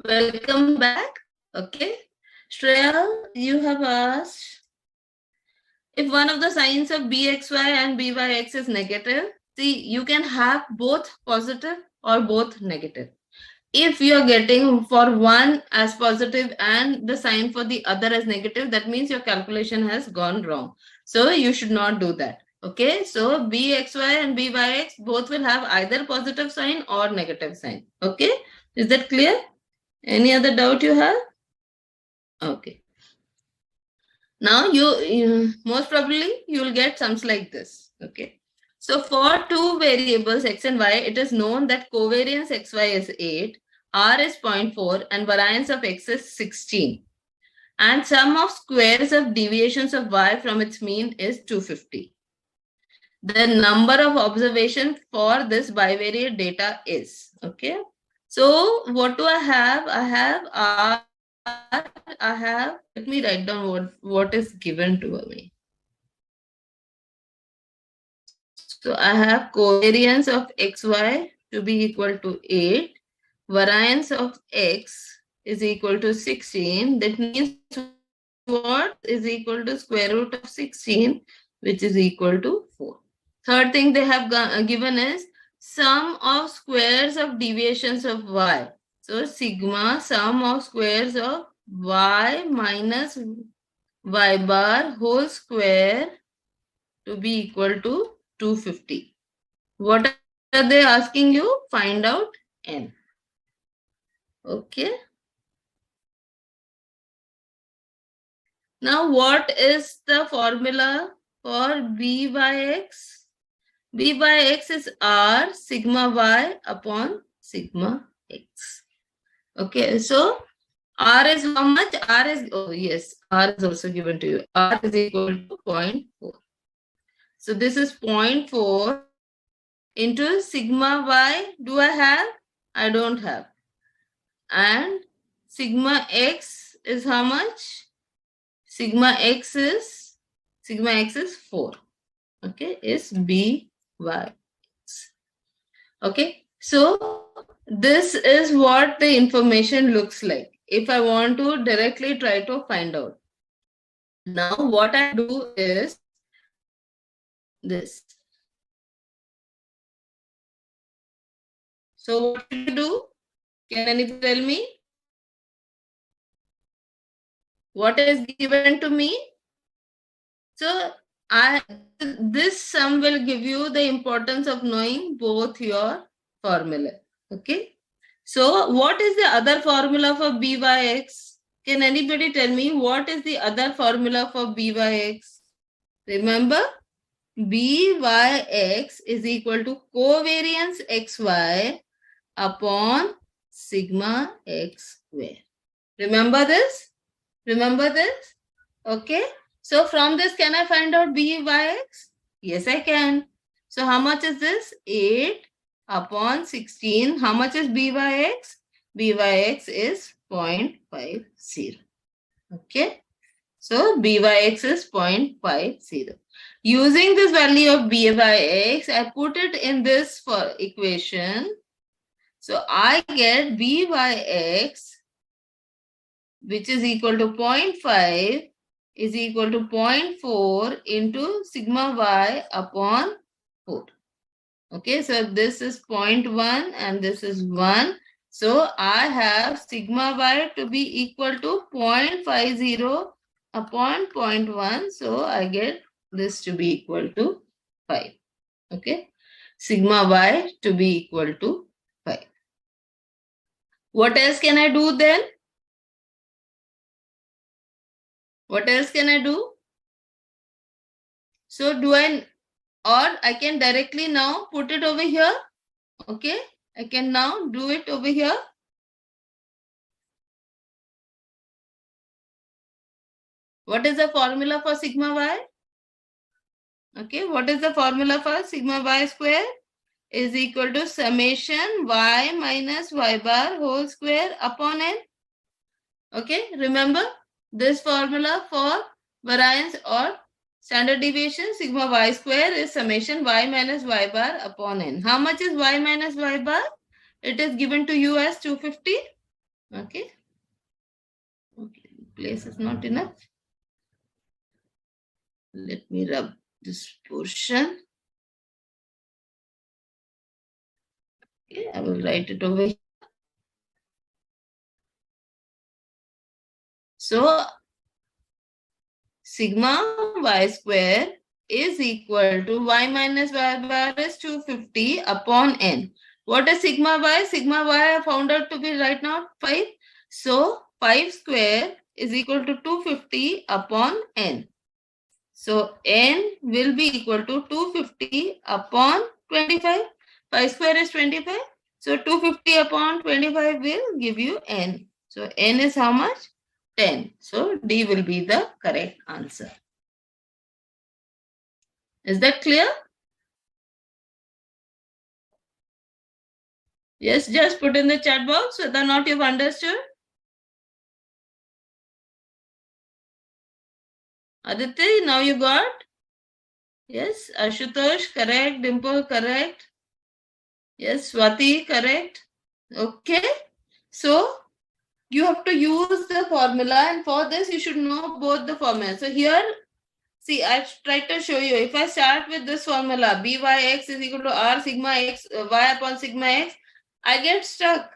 Welcome back. Okay. Shreya, you have asked if one of the signs of bxy and byx is negative, see, you can have both positive or both negative. If you are getting for one as positive and the sign for the other as negative, that means your calculation has gone wrong. So you should not do that. Okay, so bxy and byx both will have either positive sign or negative sign. Okay, is that clear? Any other doubt you have? Okay. Now you most probably you will get sums like this. Okay. So for two variables x and y, it is known that covariance xy is 8, r is 0.4, and variance of x is 16. And sum of squares of deviations of y from its mean is 250. The number of observations for this bivariate data is, okay. So what do I have? I have r. Let me write down what is given to me. So I have covariance of xy to be equal to 8. Variance of x is equal to 16. That means what is equal to square root of 16, which is equal to 4. Third thing they have given is sum of squares of deviations of y. So sigma sum of squares of y minus y bar whole square to be equal to 250. What are they asking you? Find out n. Okay. Now what is the formula for b by x? B by x is r sigma y upon sigma x. Okay, so r is how much? R is, oh yes, r is also given to you. R is equal to 0.4. So this is 0.4 into sigma y. Do I have? I don't have. And sigma x is how much? Sigma x is 4. Okay, is b y x. Okay, so this is what the information looks like if I want to directly try to find out. Now what I do is this. So what should you do? Can anyone tell me? What is given to me? So this sum will give you the importance of knowing both your formula. Okay. So what is the other formula for b by x? Can anybody tell me what is the other formula for b by x? Remember, b by x is equal to covariance xy upon sigma x square. Remember this? Remember this? Okay. So from this, can I find out b by x? Yes, I can. So how much is this? 8 upon 16. How much is b by x? B by x is 0.50. Okay. So b by x is 0.50. Using this value of b by x, I put it in this for equation. So I get b by x, which is equal to 0.5, is equal to 0.4 into sigma y upon 4. Okay, so this is 0.1 and this is 1. So I have sigma y to be equal to 0.50 upon 0.1. So I get this to be equal to 5. Okay, sigma y to be equal to 5. What else can I do then? What else can I do? So I can directly now put it over here. Okay, I can now do it over here. What is the formula for sigma y? Okay, what is the formula for sigma y square? Is equal to summation y minus y bar whole square upon n. Okay, remember this formula for variance or standard deviation sigma y square is summation y minus y bar upon n. How much is y minus y bar? It is given to you as 250. Okay. Okay. Place is not enough. Let me rub this portion. Okay, I will write it over here. So sigma y square is equal to y minus y bar is 250 upon n. What is sigma y? Sigma y I found out to be right now 5. So 5 square is equal to 250 upon n. So n will be equal to 250 upon 25. 5 square is 25. So 250 upon 25 will give you n. So n is how much? 10. So D will be the correct answer. Is that clear? Yes, just put in the chat box whether or not you've understood. Aditi, now you got? Yes, Ashutosh, correct. Dimple, correct. Yes, Swati, correct. Okay. So you have to use the formula, and for this you should know both the formulas. So here, see, I've tried to show you. If I start with this formula, Byx is equal to R sigma x, y upon sigma x, I get stuck,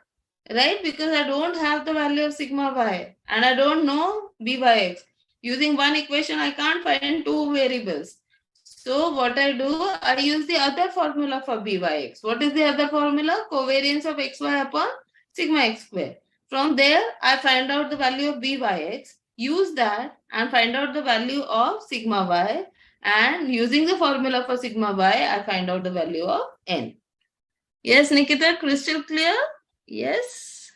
right? Because I don't have the value of sigma y and I don't know Byx. Using one equation, I can't find two variables. So what I do, I use the other formula for Byx. What is the other formula? Covariance of xy upon sigma x square. From there, I find out the value of Byx, use that and find out the value of sigma y, and using the formula for sigma y, I find out the value of n. Yes, Nikita, crystal clear? Yes.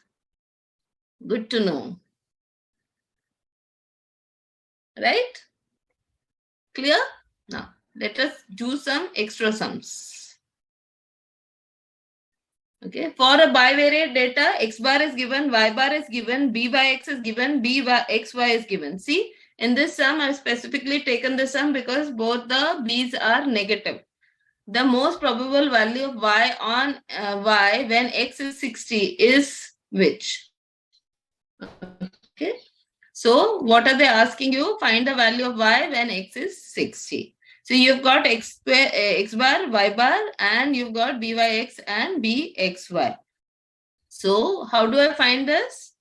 Good to know. Right? Clear? Now, let us do some extra sums. Okay, for a bivariate data, x bar is given, y bar is given, b by x is given, b by xy is given. See, in this sum, I've specifically taken the sum because both the b's are negative. The most probable value of y on y when x is 60 is which? Okay. So what are they asking you? Find the value of y when x is 60. So you've got x bar, y bar, and you've got byx and bxy. So how do I find this?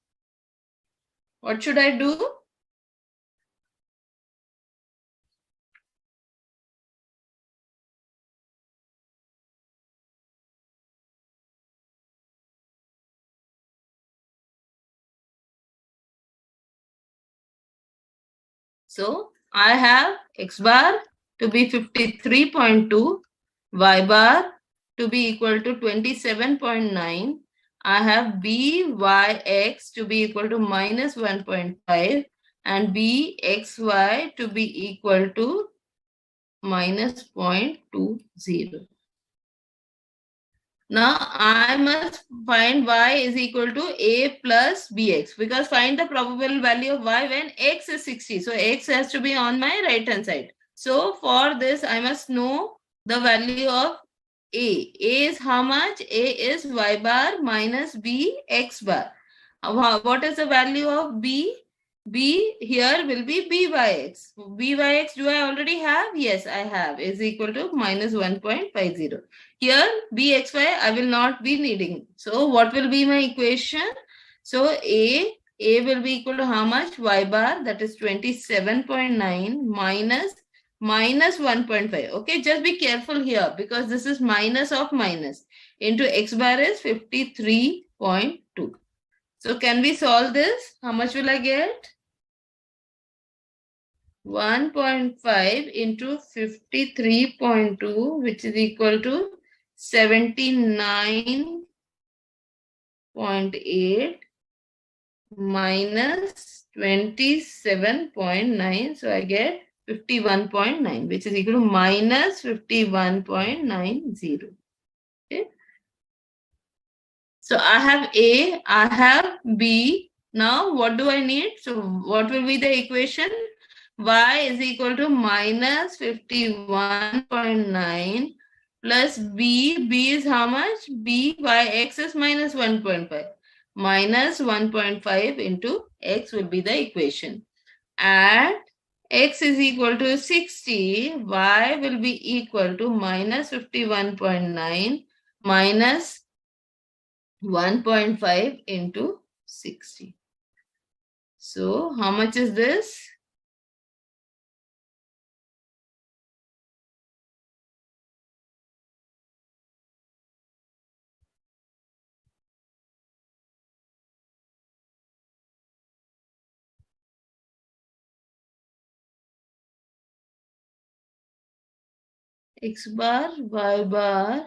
What should I do? So I have x bar to be 53.2, y bar to be equal to 27.9. I have byx to be equal to minus 1.5 and bxy to be equal to minus 0.20. Now I must find y is equal to a plus bx, because find the probable value of y when x is 60. So x has to be on my right hand side. So for this I must know the value of a. A is how much? A is y bar minus b x bar. What is the value of b? B here will be b by x. B by x do I already have? Yes, I have. Is equal to minus 1.50. Here bxy I will not be needing. So what will be my equation? So a will be equal to how much? Y bar, that is 27.9 minus 1.5. Okay, just be careful here because this is minus of minus, into x bar is 53.2. So can we solve this? How much will I get? 1.5 into 53.2, which is equal to 79.8 minus 27.9. So I get 51.9, which is equal to minus 51.90. Okay. So I have A, I have B. Now what do I need? So what will be the equation? Y is equal to minus 51.9 plus B. B is how much? B by X is minus 1.5. minus 1.5 into x will be the equation. At x is equal to 60, y will be equal to minus 51.9 minus 1.5 into 60. So how much is this? X bar, y bar,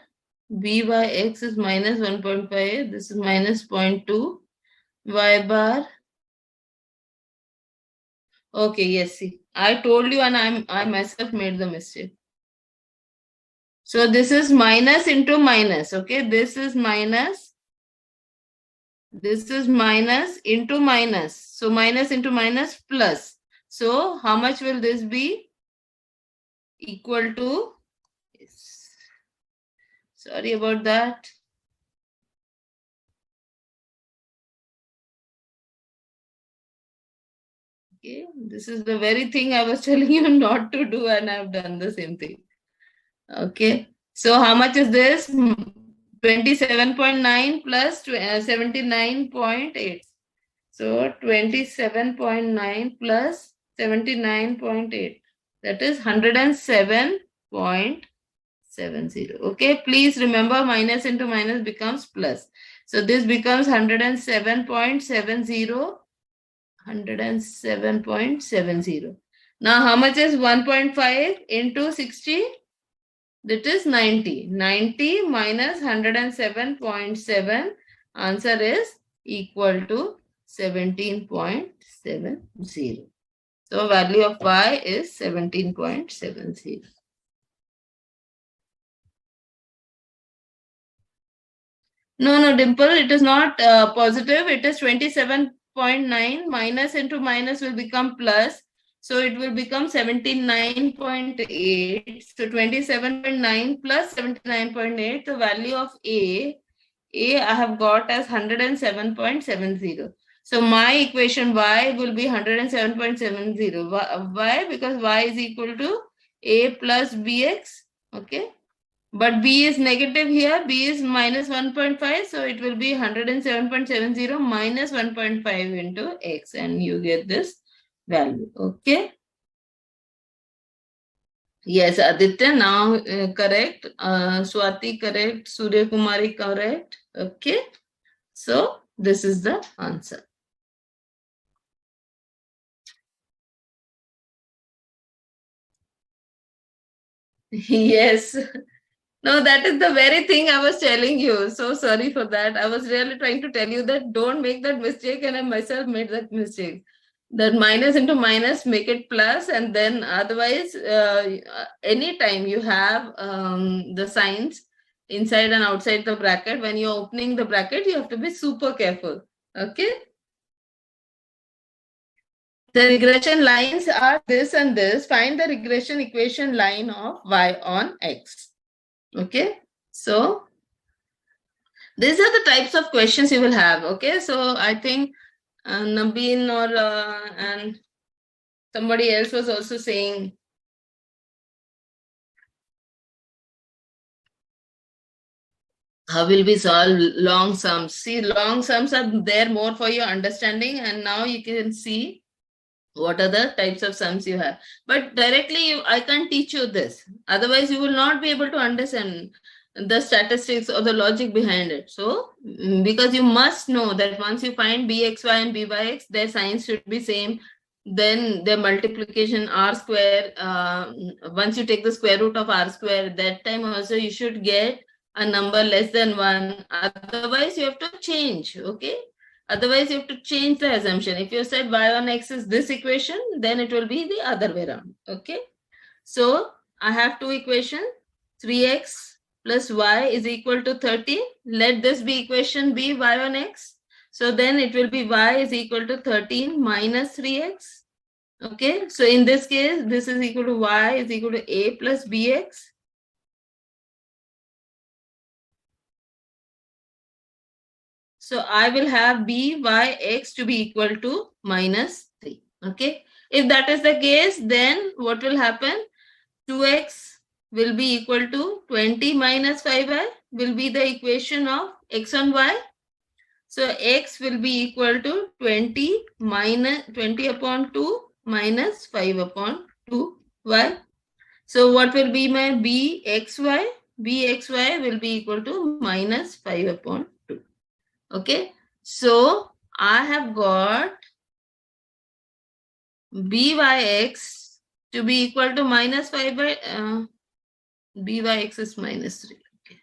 b by x is minus 1.5, this is minus 0.2, y bar. Okay, yes, see, I told you and I myself made the mistake. So this is minus into minus, okay, this is minus into minus. So minus into minus plus. So how much will this be? Equal to, yes. Sorry about that. Okay, this is the very thing I was telling you not to do and I've done the same thing. Okay, so how much is this? 27.9 plus 79.8. So 27.9 plus 79.8. That is 107.70. Okay, please remember minus into minus becomes plus. So this becomes 107.70. 107.70. Now how much is 1.5 into 60? That is 90. 90 minus 107.7. Answer is equal to 17.70. So value of y is 17.70. No, Dimple, it is not positive. It is 27.9. Minus into minus will become plus. So it will become 79.8. So 27.9 plus 79.8. The value of A I have got as 107.70. So my equation y will be 107.70. Why? Because y is equal to A plus bx. Okay. But b is negative here. B is minus 1.5. So it will be 107.70 minus 1.5 into x. And you get this value. Okay. Yes, Aditya, now correct. Swati correct. Surya Kumari correct. Okay. So this is the answer. Yes. No, that is the very thing I was telling you. So sorry for that. I was really trying to tell you that don't make that mistake, and I myself made that mistake. That minus into minus, make it plus, and then otherwise, anytime you have the signs inside and outside the bracket, when you're opening the bracket, you have to be super careful. Okay? The regression lines are this and this. Find the regression equation line of y on x. Okay, so these are the types of questions you will have. Okay, so I think Nabeen or and somebody else was also saying how will we solve long sums. See, long sums are there more for your understanding, and now you can see what are the types of sums you have. But directly I can't teach you this, otherwise you will not be able to understand the statistics or the logic behind it. So because you must know that once you find bxy and byx, their signs should be same, then their multiplication r square, once you take the square root of r square, that time also you should get a number less than 1, otherwise you have to change. Okay, otherwise you have to change the assumption. If you said y on x is this equation, then it will be the other way around. Okay, so I have two equations. 3x plus y is equal to 13. Let this be equation b, y on x. So then it will be y is equal to 13 minus 3x. Okay, so in this case, this is equal to y is equal to a plus bx. So I will have byx to be equal to minus 3. Okay. If that is the case, then what will happen? 2x will be equal to 20 minus 5y will be the equation of x and y. So x will be equal to 20 minus 20 upon 2 minus 5 upon 2y. So what will be my bxy? Bxy will be equal to minus 5 upon 2. Okay. So I have got byx to be equal to minus 5 by byx is minus 3. Okay.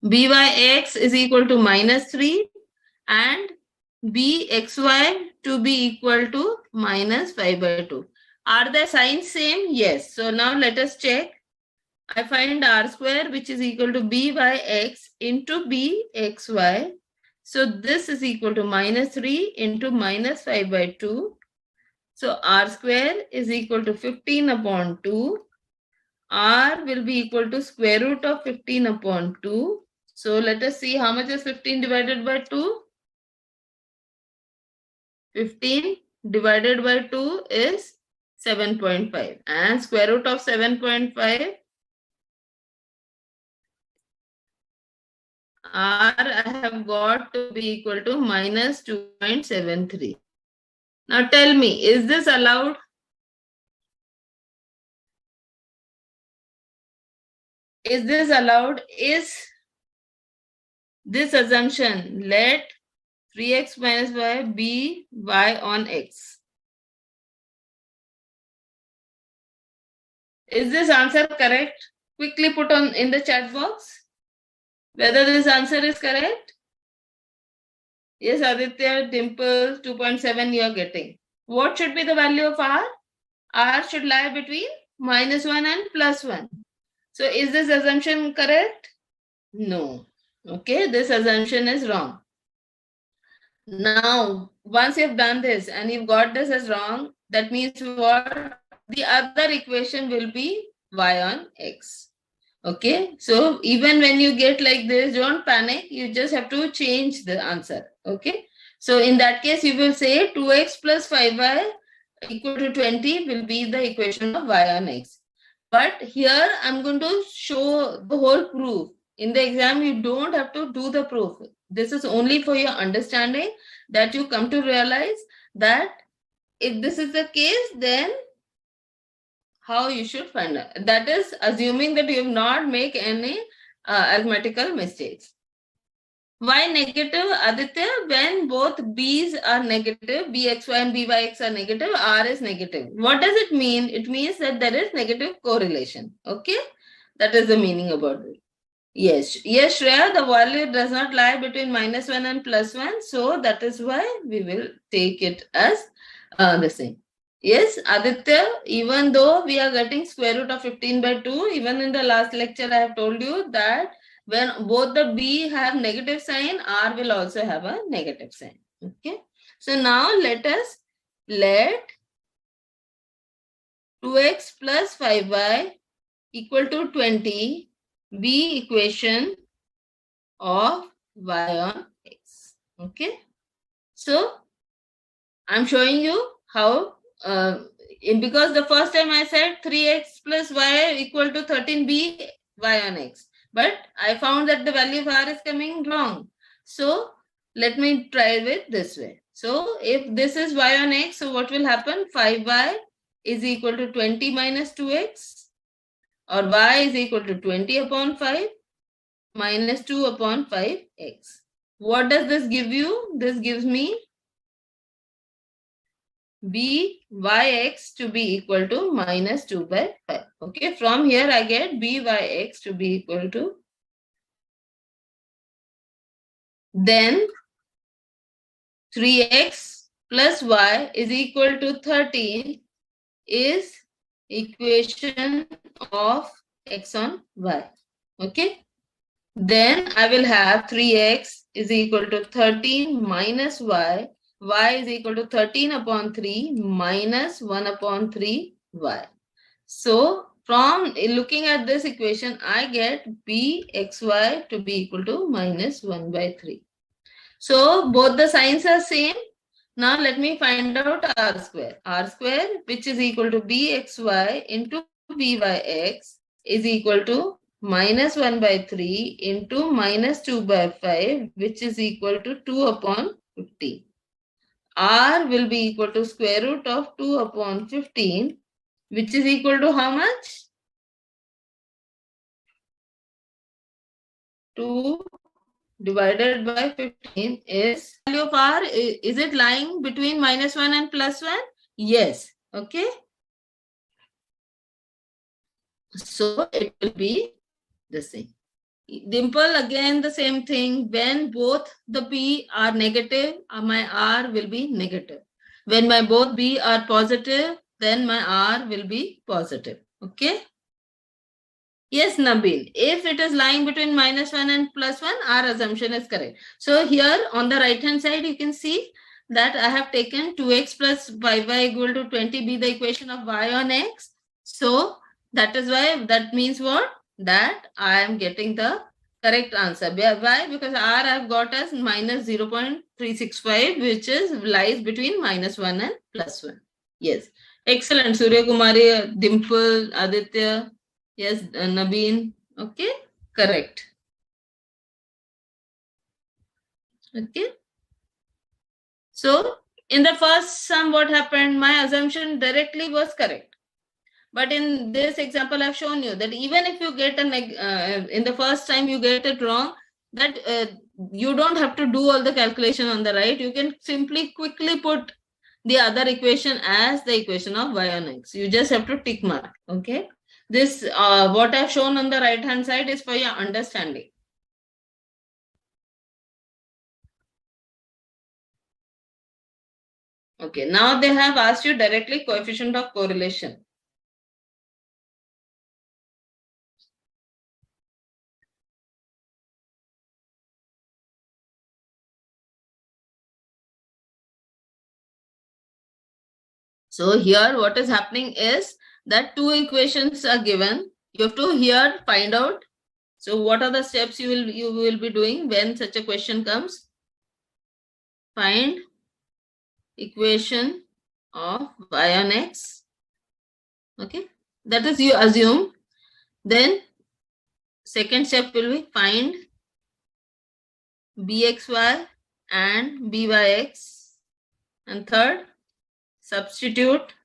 Byx is equal to minus 3 and bxy to be equal to minus 5 by 2. Are the signs same? Yes. So now let us check. I find r square which is equal to byx into bxy. So this is equal to minus 3 into minus 5 by 2. So r square is equal to 15 upon 2. R will be equal to square root of 15 upon 2. So let us see how much is 15 divided by 2. 15 divided by 2 is 7.5 and square root of 7.5 R I have got to be equal to minus 2.73. Now tell me, is this allowed? Is this allowed? Is this assumption, let 3x minus y be y on x? Is this answer correct? Quickly put on in the chat box whether this answer is correct. Yes, Aditya, Dimple, 2.7 you are getting. What should be the value of r? R should lie between minus 1 and plus 1. So is this assumption correct? No. Okay, this assumption is wrong. Now, once you've done this and you've got this as wrong, that means what? The other equation will be y on x. Okay, so even when you get like this, don't panic. You just have to change the answer. Okay, so in that case, you will say 2x plus 5y equal to 20 will be the equation of y on x. But here I'm going to show the whole proof. In the exam, you don't have to do the proof. This is only for your understanding that you come to realize that if this is the case, then how you should find out. That is assuming that you have not make any arithmetical mistakes. Why negative, Aditya? When both b's are negative, bxy and byx are negative, r is negative. What does it mean? It means that there is negative correlation. Okay, that is the meaning about it. Yes, yes, Shreya, the value does not lie between minus 1 and plus 1. So that is why we will take it as the same. Yes, Aditya, even though we are getting square root of 15 by 2, even in the last lecture I have told you that when both the b have negative sign, r will also have a negative sign. Okay. So now let 2x plus 5y equal to 20 be equation of y on x. Okay. So I'm showing you how because the first time I said 3x plus y equal to 13b y on x. But I found that the value of r is coming wrong. So let me try with this way. So if this is y on x, so what will happen? 5y is equal to 20 minus 2x, or y is equal to 20 upon 5 minus 2 upon 5x. What does this give you? This gives me byx to be equal to minus 2 by 5. Okay, from here I get byx to be equal to, then 3x plus y is equal to 13 is equation of x on y. Okay, then I will have 3x is equal to 13 minus y. Y is equal to 13 upon 3 minus 1 upon 3 y. So From looking at this equation, I get bxy to be equal to minus 1 by 3. So both the signs are same. Now let me find out r square. R square, which is equal to bxy into byx, is equal to minus 1 by 3 into minus 2 by 5, which is equal to 2 upon 15. R will be equal to square root of 2 upon 15, which is equal to how much? 2 divided by 15 is value of R. Is it lying between minus 1 and plus 1? Yes. Okay. So it will be the same. Dimple, again the same thing. When both the P are negative, my R will be negative. When my both B are positive, then my R will be positive. Okay. Yes, Nabil. If it is lying between minus 1 and plus 1, our assumption is correct. So here on the right hand side, you can see that I have taken 2x plus y equal to 20 be the equation of y on x. So that is why, that means what? That I am getting the correct answer. Why? Because R I have got as minus 0.365, which is lies between minus 1 and plus 1. Yes. Excellent. Surya Kumari, Dimple, Aditya. Yes, Nabeen. Okay, correct. Okay. So, in the first sum, what happened? My assumption directly was correct. But in this example, I've shown you that even if you get in the first time you get it wrong, that you don't have to do all the calculation on the right. You can simply quickly put the other equation as the equation of y on x. You just have to tick mark. Okay. This, what I've shown on the right hand side is for your understanding. Okay, now they have asked you directly coefficient of correlation. So here what is happening is that two equations are given. You have to here find out. So what are the steps you will be doing when such a question comes? Find equation of y on x. Okay, that is you assume. Then second step will be find bxy and byx. And third, substitute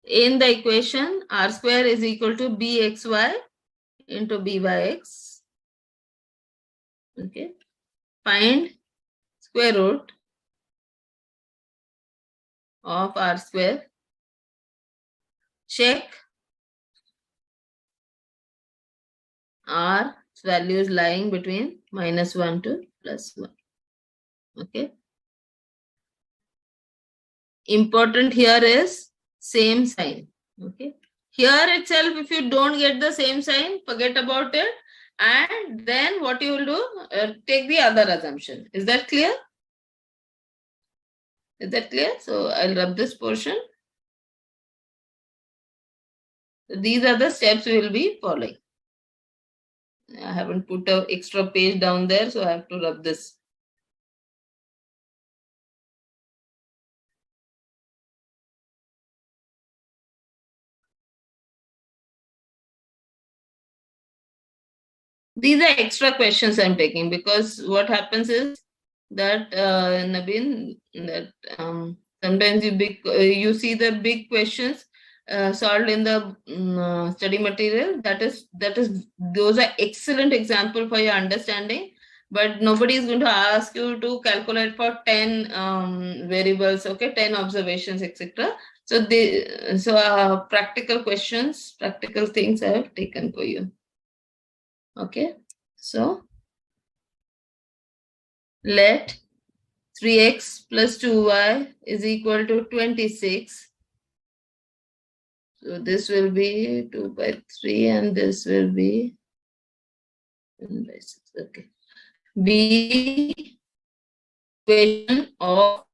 in the equation r square is equal to bxy into byx. Okay. Find square root of r square. Check r value is lying between minus 1 to plus 1. Okay. Important here is same sign. Okay. Here itself, if you don't get the same sign, forget about it. And then what you will do, take the other assumption. Is that clear? Is that clear? So I'll rub this portion. These are the steps we will be following. I haven't put an extra page down there, so I have to rub this. These are extra questions I'm taking because what happens is that Nabin, that sometimes you see the big questions solved in the study material. That is those are excellent example for your understanding. But nobody is going to ask you to calculate for 10 variables, okay, 10 observations, etc. So practical questions, practical things I have taken for you. Okay, so let 3x plus 2y is equal to 26. So this will be 2 by 3 and this will be 1 by 6. Okay. B equation of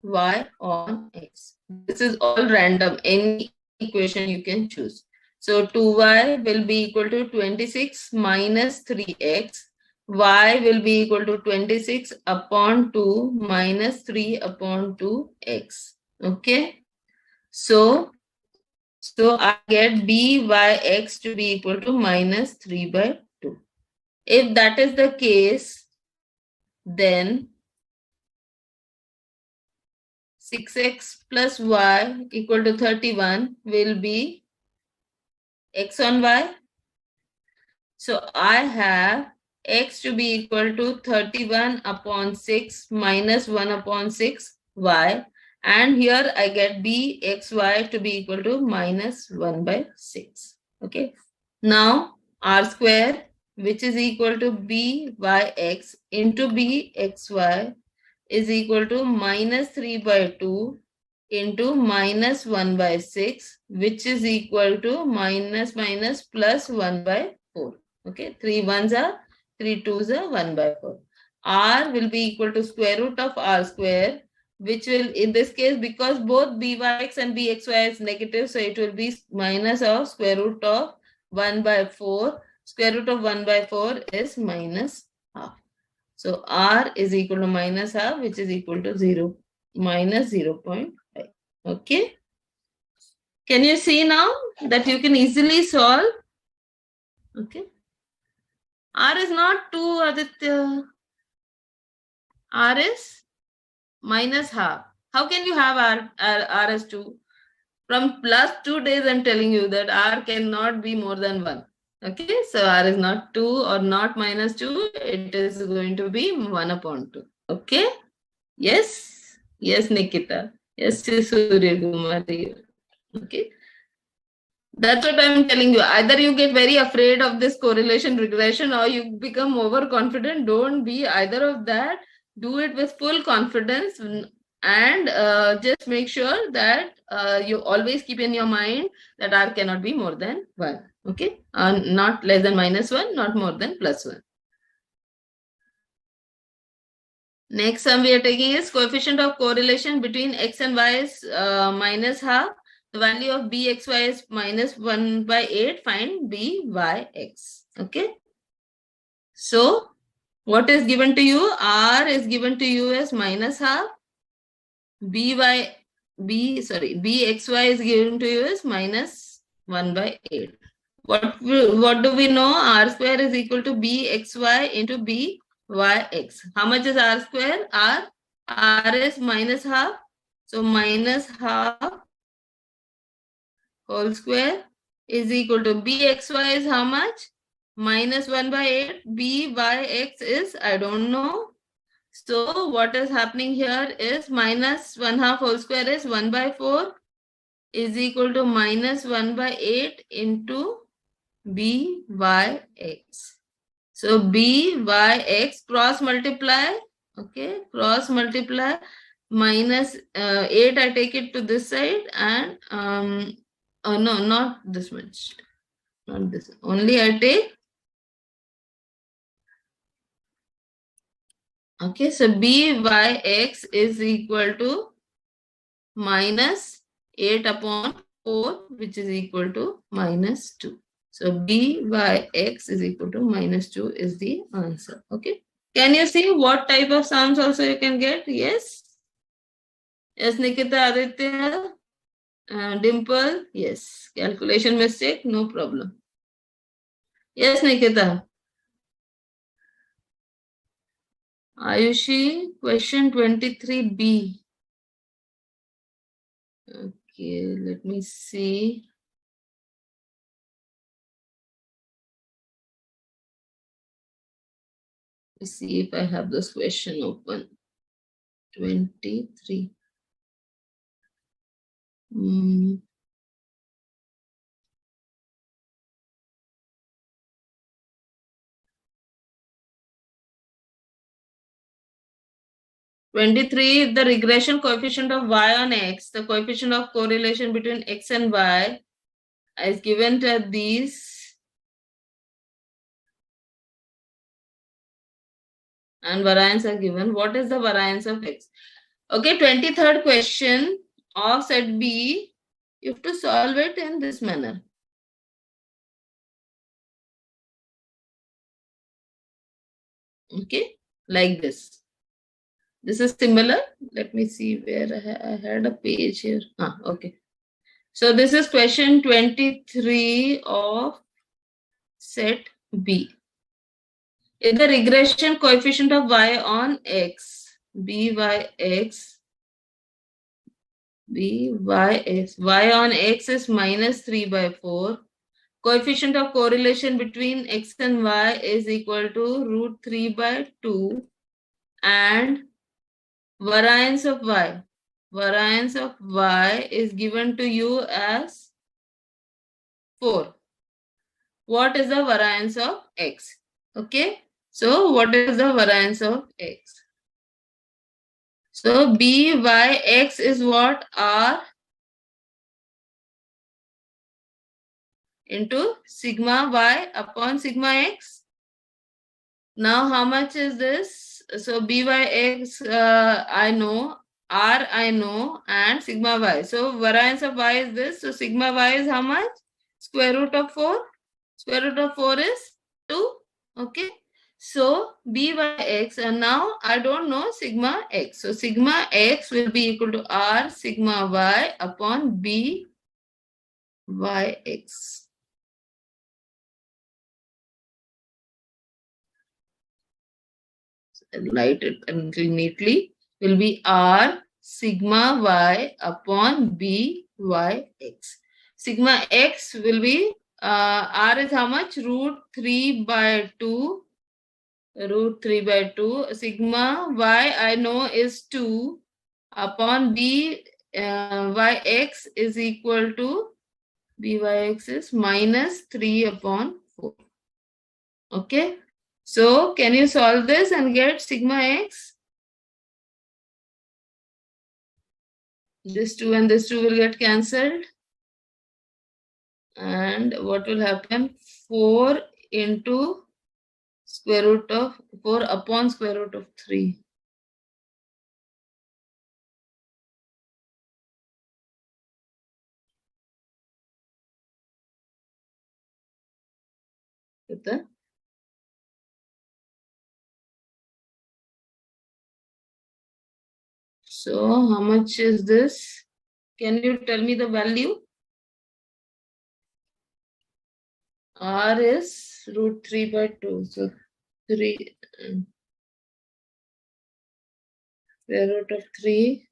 y on x. This is all random. Any equation you can choose. So 2y will be equal to 26 minus 3x. Y will be equal to 26 upon 2 minus 3 upon 2x. Okay. So I get byx to be equal to minus 3 by 2. If that is the case, then 6x plus y equal to 31 will be x on y. So I have x to be equal to 31 upon 6 minus 1 upon 6 y. And here I get bxy to be equal to minus 1 by 6. Okay. Now r square, which is equal to byx into bxy, is equal to minus 3 by 2 into minus 1 by 6, which is equal to minus minus plus 1 by 4. Okay, 3 ones are 3 twos are 1 by 4. R will be equal to square root of r square, which will, in this case, because both byx and bxy is negative, so it will be minus of square root of 1 by 4. Square root of 1 by 4 is minus half. So r is equal to minus half, which is equal to 0, minus 0.5. Okay. Can you see now that you can easily solve? Okay. R is not 2, Aditya. R is minus half. How can you have R as 2? From last 2 days, I'm telling you that R cannot be more than 1. Okay, so R is not 2 or not minus 2. It is going to be 1 upon 2. Okay? Yes? Yes, Nikita. Yes, Surya Kumari. Okay? That's what I'm telling you. Either you get very afraid of this correlation regression or you become overconfident. Don't be either of that. Do it with full confidence and just make sure that you always keep in your mind that R cannot be more than 1. Okay? Not less than minus 1, not more than plus 1. Next sum we are taking is coefficient of correlation between x and y is minus half. The value of bxy is minus 1 by 8. Find byx. Okay. So what is given to you? R is given to you as minus half. bxy is given to you as minus 1 by 8. What do we know? R square is equal to bxy into byx. How much is r square? R is minus half. So minus half whole square is equal to bxy is how much? Minus 1 by 8. byx is, I don't know. So what is happening here is minus 1 half whole square is 1 by 4 is equal to minus 1 by 8 into byx. So byx cross multiply, okay, cross multiply minus 8, I take it to this side and no, not this much, not this, only I take, okay, so byx is equal to minus 8 upon 4, which is equal to minus 2. So byx is equal to minus 2 is the answer. Okay. Can you see what type of sums also you can get? Yes. Yes, Nikita, Aditya, Dimple. Yes. Calculation mistake, no problem. Yes, Nikita. Ayushi, question 23B. Okay, let me see. Let's see if I have this question open. 23. 23, the regression coefficient of y on x, the coefficient of correlation between x and y is given to these. And variance are given. What is the variance of x? Okay, 23rd question of set B, you have to solve it in this manner. Okay, like this. This is similar. Let me see where I had a page here. Okay. So this is question 23 of set B. If the regression coefficient of y on x, byx, y on x is minus 3 by 4. Coefficient of correlation between x and y is equal to root 3 by 2, and variance of y is given to you as 4. What is the variance of x? Okay, so what is the variance of x? So byx is what? R into sigma y upon sigma x. Now how much is this? So byx I know, r I know, and sigma y. So variance of y is this. So sigma y is how much? Square root of 4. Square root of 4 is 2. Okay. So byx, and now I don't know sigma x. So sigma x will be equal to r sigma y upon byx. Write it neatly, will be r sigma y upon byx. Sigma x will be r is how much? Root 3 by 2. Root 3 by 2. Sigma y I know is 2 upon byx is equal to byx is minus 3 upon 4. Okay. So can you solve this and get sigma x? This 2 and this 2 will get cancelled. And what will happen? 4 into square root of 4 upon square root of 3. So how much is this? Can you tell me the value? R is root 3 by 2. So 3 square root of 3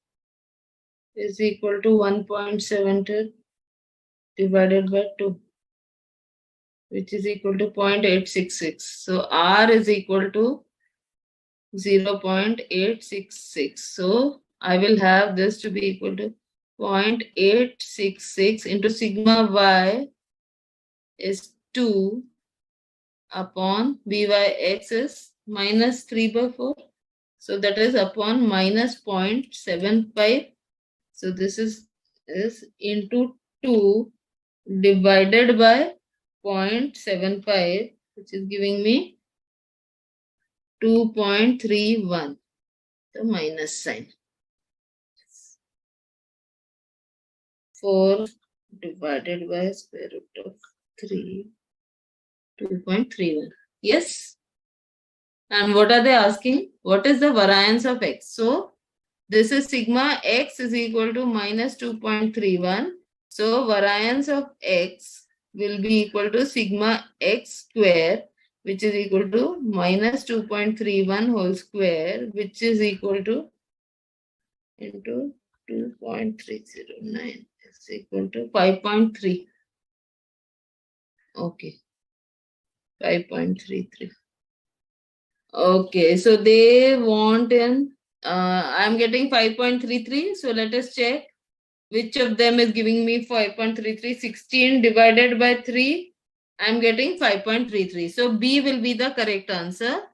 is equal to 1.72 divided by 2, which is equal to 0.866. So R is equal to 0.866. So I will have this to be equal to 0.866 into sigma y is 2 upon byx is minus 3 by 4. So that is upon minus 0.75. So this is into 2 divided by 0.75, which is giving me 2.31, the minus sign. 4 divided by square root of 3, 2.31. Yes. And what are they asking? What is the variance of x? So this is sigma x is equal to minus 2.31. So variance of x will be equal to sigma x square, which is equal to minus 2.31 whole square, which is equal to into 2.309 is equal to 5.3. Okay, 5.33. Okay, so they want in, I'm getting 5.33. So let us check which of them is giving me 5.33. 16 divided by 3, I'm getting 5.33. So B will be the correct answer.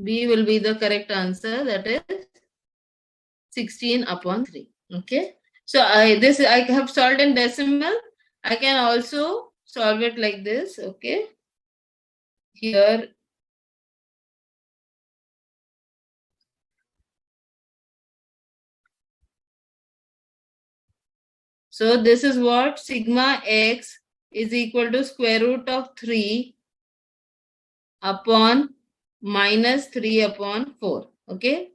B will be the correct answer, that is 16 upon 3. Okay. So I have solved in decimal. I can also solve it like this. Okay. Here. So this is what? Sigma x is equal to square root of 3 upon minus 3 upon 4. Okay.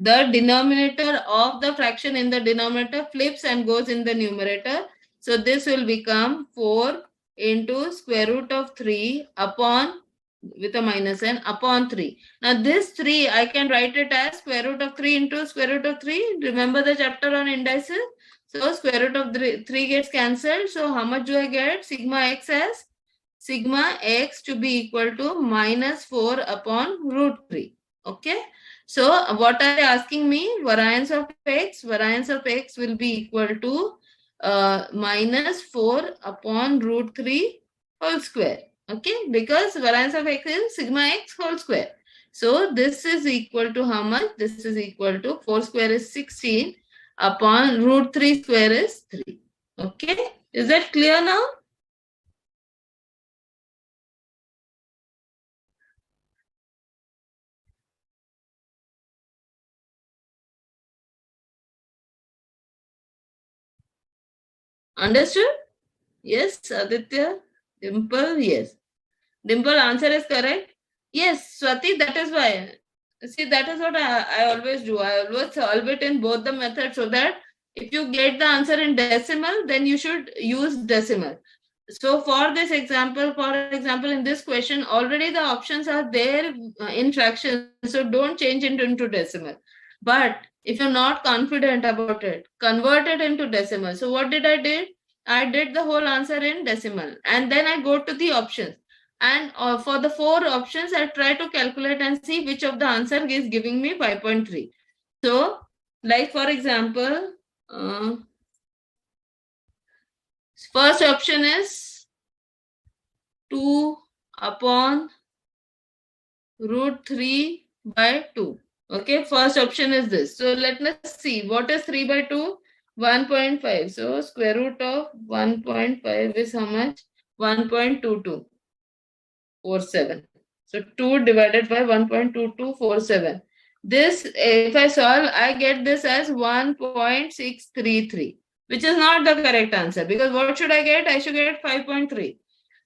The denominator of the fraction in the denominator flips and goes in the numerator. So this will become 4 into square root of 3 upon, with a minus n, upon 3. Now this 3 I can write it as square root of 3 into square root of 3. Remember the chapter on indices? So square root of 3 gets cancelled. So how much do I get? Sigma x as sigma x to be equal to minus 4 upon root 3. Okay. So what are they asking me? Variance of x. Variance of x will be equal to minus 4 upon root 3 whole square. Okay, because variance of x is sigma x whole square. So this is equal to how much? This is equal to 4 square is 16 upon root 3 square is 3. Okay, is that clear now? Understood? Yes, Aditya? Dimple, yes. Dimple, answer is correct? Yes, Swati, that is why. See, that is what I always do. I always solve it in both the methods so that if you get the answer in decimal, then you should use decimal. So for this example, in this question, already the options are there in fractions, so don't change it into decimal. But if you're not confident about it, convert it into decimal. So what did I did? I did the whole answer in decimal, and then I go to the options. And for the 4 options, I try to calculate and see which of the answer is giving me 5.3. So, like for example, first option is 2 upon root 3 by 2. Okay, first option is this. So let us see what is 3 by 2? 1.5. So square root of 1.5 is how much? 1.2247. So 2 divided by 1.2247. This, if I solve, I get this as 1.633, which is not the correct answer, because what should I get? I should get 5.3.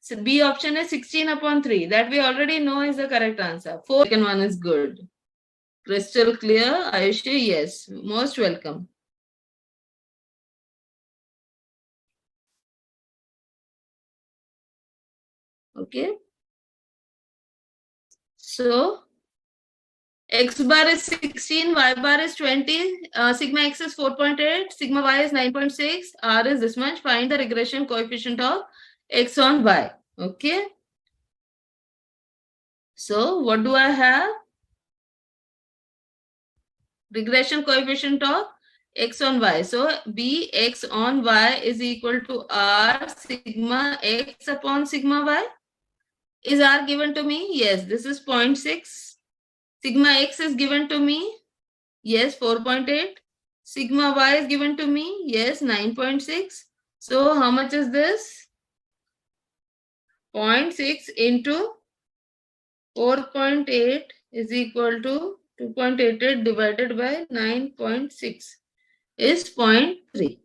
So B option is 16 upon 3. That we already know is the correct answer. Second one is good. Crystal clear? Ayushi, yes. Most welcome. Okay. So x bar is 16, y bar is 20, sigma x is 4.8, sigma y is 9.6, r is this much. Find the regression coefficient of x on y. Okay. So what do I have? Regression coefficient of x on y. So b x on y is equal to r sigma x upon sigma y. Is r given to me? Yes, this is 0.6. Sigma x is given to me. Yes, 4.8. Sigma y is given to me. Yes, 9.6. So how much is this? 0.6 into 4.8 is equal to 2.88 divided by 9.6 is 0.3.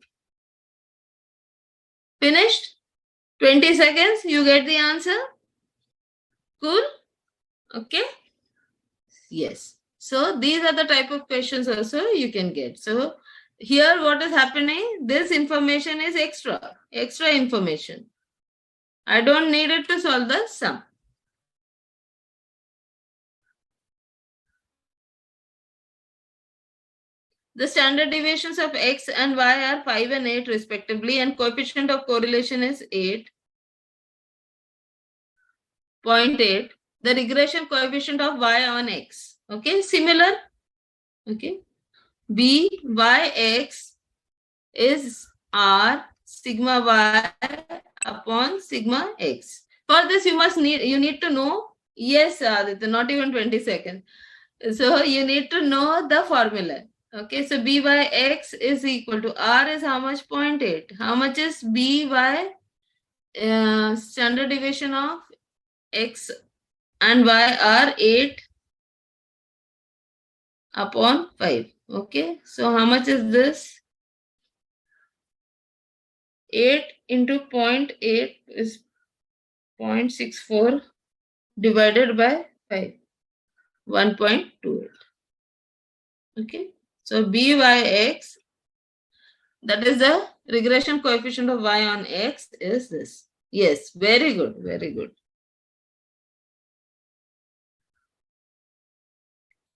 Finished? 20 seconds, you get the answer. Cool? Okay? Yes. So these are the type of questions also you can get. So here what is happening? This information is extra information. I don't need it to solve the sum. The standard deviations of x and y are 5 and 8 respectively, and coefficient of correlation is 8.8. The regression coefficient of y on x. Okay, similar. Okay. B y x is r sigma y upon sigma x. For this you need to know. Yes, Aditya, not even 20 seconds. So you need to know the formula. Okay, so by x is equal to r is how much? 0.8. How much is by standard deviation of x and y are 8 upon 5. Okay, so how much is this? 8 into 0.8 is 0.64 divided by 5. 1.28. Okay. So byx, that is the regression coefficient of y on x, is this. Yes, very good, very good.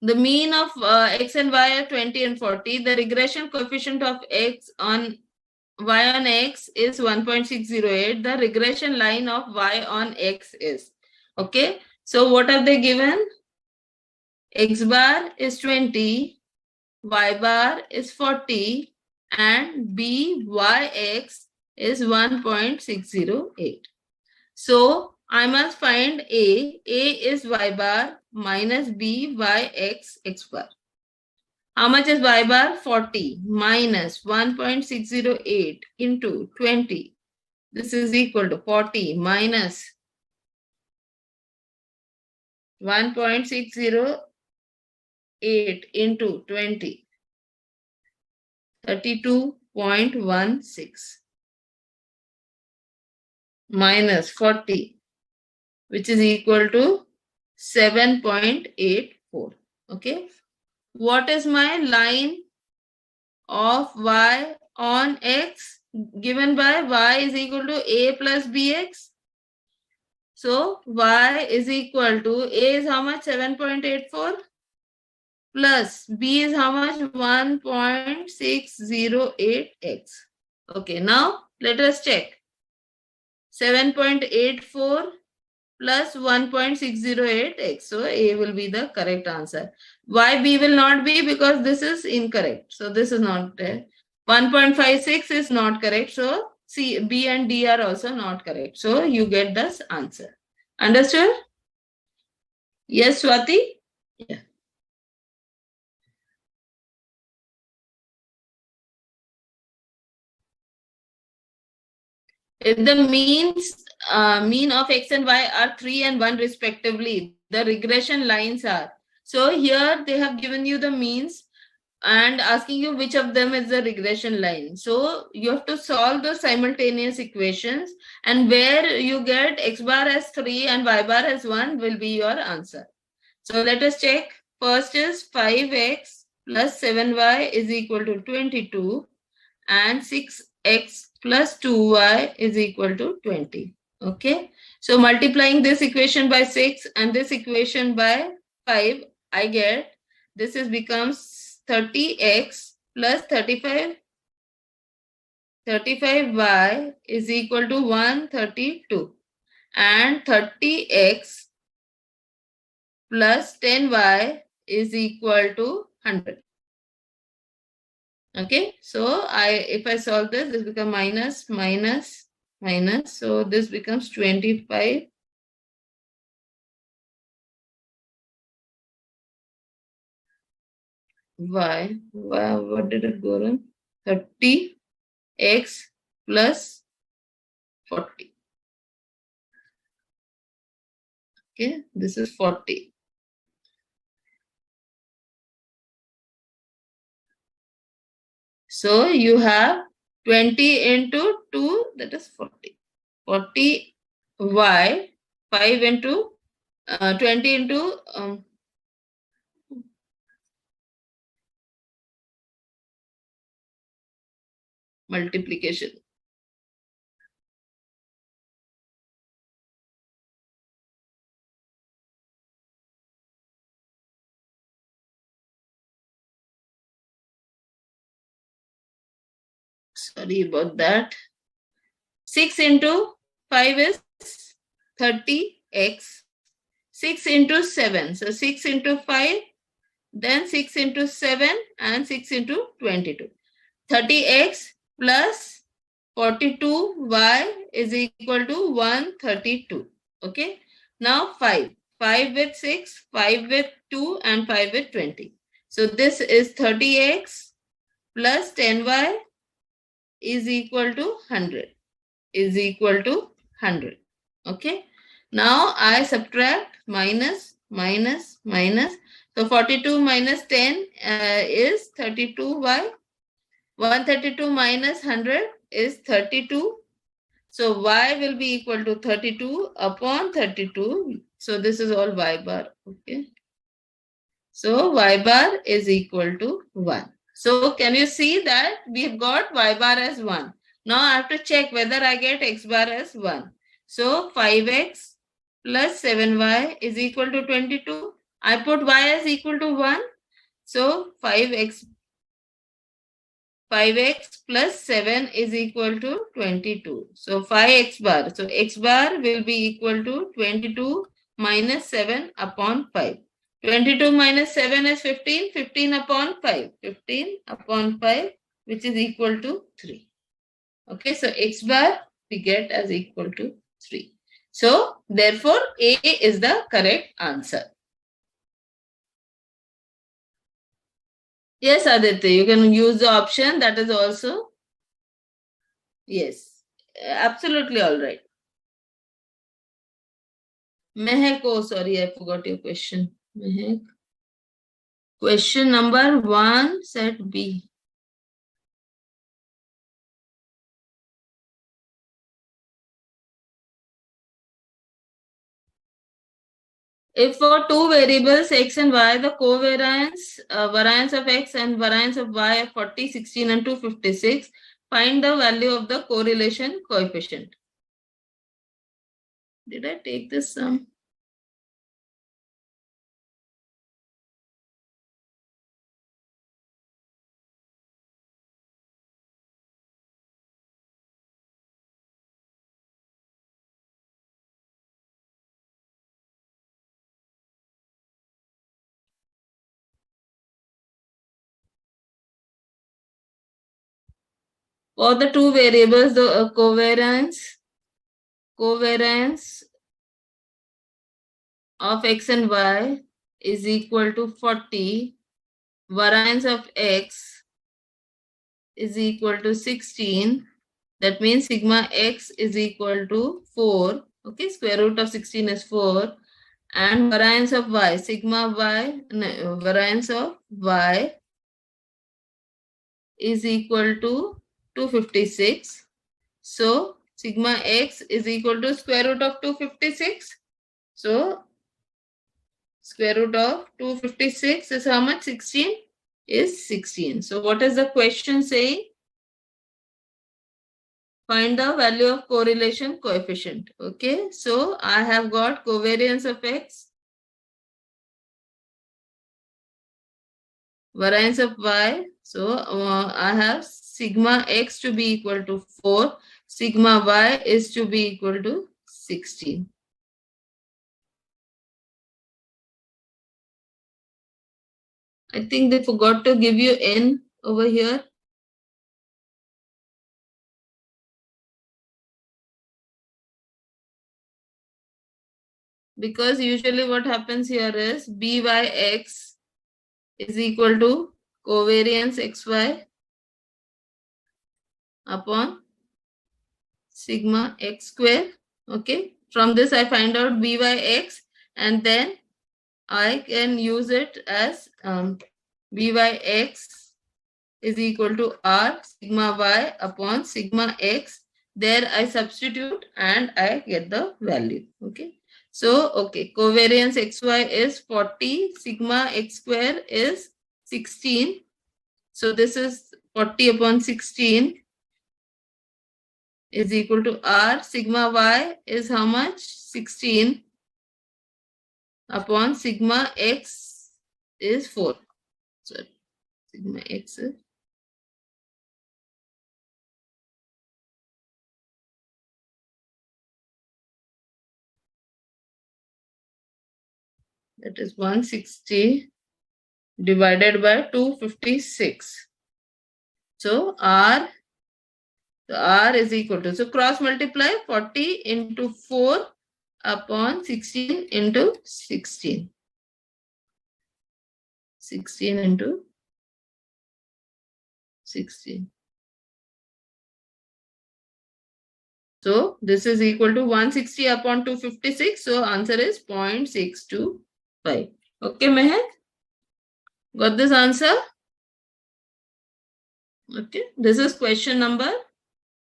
The mean of x and y are 20 and 40. The regression coefficient of x on y on x is 1.608. The regression line of y on x is. Okay. So what are they given? X bar is 20, y bar is 40, and byx is 1.608. So I must find A. A is y bar minus b yx x bar. How much is y bar? 40 minus 1.608 into 20. This is equal to 40 minus 1.608 into 20. 32.16 minus 40, which is equal to 7.84. Okay. What is my line of y on x given by y is equal to a plus bx? So y is equal to a is how much? 7.84 plus b is how much? 1.608x. Okay, now let us check. 7.84 plus 1.608x. So A will be the correct answer. Why B will not be? Because this is incorrect. So this is not there. 1.56 is not correct. So C, B and D are also not correct. So you get this answer. Understood? Yes, Swati? Yeah. If the mean of x and y are 3 and 1 respectively, the regression lines are. So here they have given you the means and asking you which of them is the regression line. So you have to solve the simultaneous equations, and where you get x bar as 3 and y bar as 1 will be your answer. So let us check. First is 5x plus 7y is equal to 22 and 6x plus 2y is equal to 20. Okay. So multiplying this equation by 6 and this equation by 5, I get this is becomes 30x plus 35y is equal to 132 and 30x plus 10y is equal to 100. Okay, so if I solve this becomes minus, minus, minus. So this becomes 25. What did it go on? 30x plus 40. Okay, this is 40. So you have 20 into 2, that is 40. 40 y, 5 into 20 into multiplication. Sorry about that. 6 into 5 is 30x. 6 into 7. So 6 into 5, then 6 into 7 and 6 into 22. 30x plus 42y is equal to 132. Okay. Now 5. 5 with 6, 5 with 2 and 5 with 20. So this is 30x plus 10y is equal to 100. Is equal to 100. Okay. Now I subtract minus, minus, minus. So 42 minus 10 is 32y. 132 minus 100 is 32. So y will be equal to 32 upon 32. So this is all y bar. Okay. So y bar is equal to 1. So can you see that we've got y bar as 1. Now I have to check whether I get x bar as 1. So 5x plus 7y is equal to 22. I put y as equal to 1. So 5x plus 7 is equal to 22. So 5x bar. So x bar will be equal to 22 minus 7 upon 5. 22 minus 7 is 15. 15 upon 5. 15 upon 5, which is equal to 3. Okay, so x bar we get as equal to 3. So therefore A is the correct answer. Yes, Aditya, you can use the option that is also. Yes, absolutely all right. Mehek, oh sorry, I forgot your question. Mehek. Question number 1, set B. If for two variables x and y, the covariance, variance of x and variance of y are 40, 16 and 256, find the value of the correlation coefficient. Did I take this sum? For the two variables, the covariance of x and y is equal to 40. Variance of x is equal to 16. That means sigma x is equal to 4. Okay, square root of 16 is 4. And variance of y, variance of y is equal to 256. So sigma x is equal to square root of 256. So square root of 256 is how much? 16 is 16. So what is the question saying? Find the value of correlation coefficient. Okay, so I have got covariance of x, variance of y. So I have sigma x to be equal to 4, sigma y is to be equal to 16. I think they forgot to give you n over here. Because usually what happens here is byx is equal to covariance xy upon sigma x square. Okay, from this I find out byx and then I can use it as byx is equal to r sigma y upon sigma x. There I substitute and I get the value. Okay. So, okay, covariance xy is 40, sigma x square is 16. So this is 40 upon 16 is equal to r. Sigma y is how much? 16 upon sigma x is 4. Sorry, sigma x is that is 160 divided by 256. So R is equal to, so cross multiply 40 into 4 upon 16 into 16. 16 into 16. So this is equal to 160 upon 256. So answer is 0.625. Okay, Mehak? Got this answer? Okay. This is question number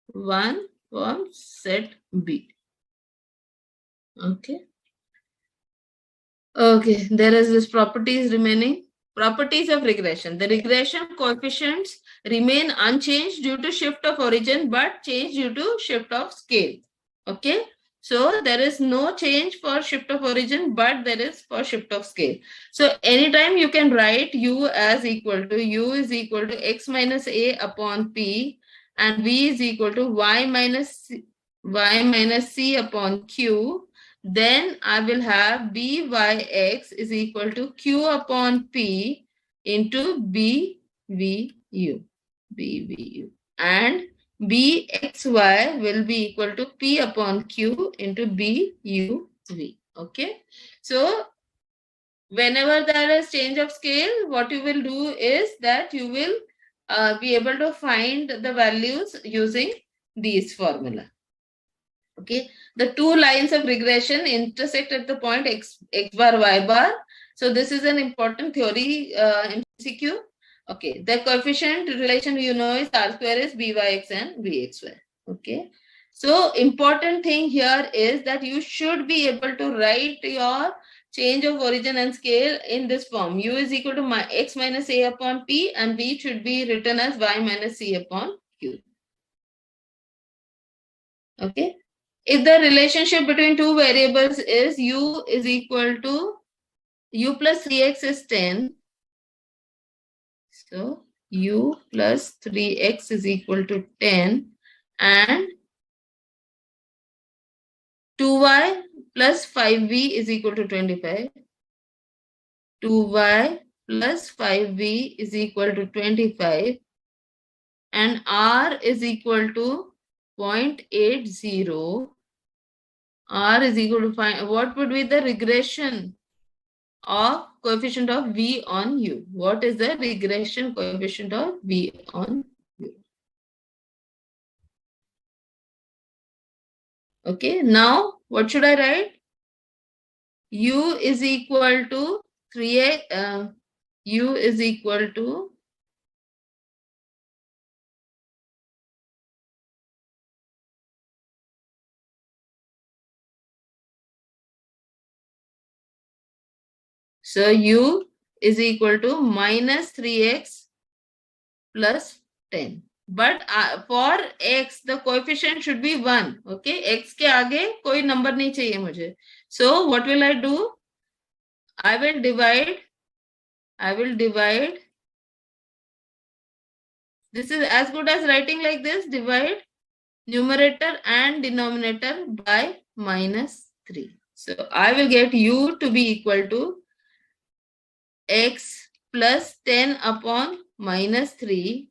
1 from set B. Okay. Okay, there is this properties remaining. Properties of regression. The regression coefficients remain unchanged due to shift of origin but change due to shift of scale. Okay, so there is no change for shift of origin but there is for shift of scale. So anytime you can write u as equal to u is equal to x minus a upon p and v is equal to y minus c upon q, then I will have byx is equal to q upon p into bvu, and bxy will be equal to p upon q into buv. Okay, so whenever there is change of scale, what you will do is that you will be able to find the values using these formula. Okay, the two lines of regression intersect at the point x bar y bar. So this is an important theory MCQ. Okay, the coefficient relation you know is r square is byx and bxy. Okay, so important thing here is that you should be able to write your change of origin and scale in this form. U is equal to x minus a upon p and v should be written as y minus c upon q. Okay. If the relationship between two variables is u is equal to u plus 3x is 10. So u plus 3x is equal to 10 and 2y plus 5v is equal to 25. 2y plus 5v is equal to 25 and r is equal to 0.80. R is equal to find what would be the regression of coefficient of V on U. What is the regression coefficient of V on U? Okay, now what should I write? U is equal to 3x, U is equal to so U is equal to minus 3x plus 10. But for x, the coefficient should be 1. Okay, x के आगे कोई number नहीं चाहिए मुझे. So what will I do? I will divide. This is as good as writing like this. Divide numerator and denominator by minus 3. So I will get u to be equal to x plus 10 upon minus 3,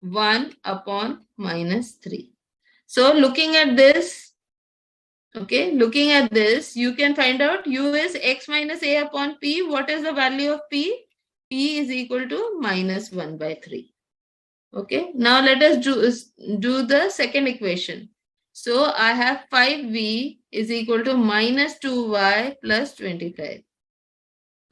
1 upon minus 3. So looking at this, okay, you can find out u is x minus a upon p. What is the value of p? P is equal to minus 1 by 3. Okay, now let us do the second equation. So I have 5v is equal to minus 2y plus 25.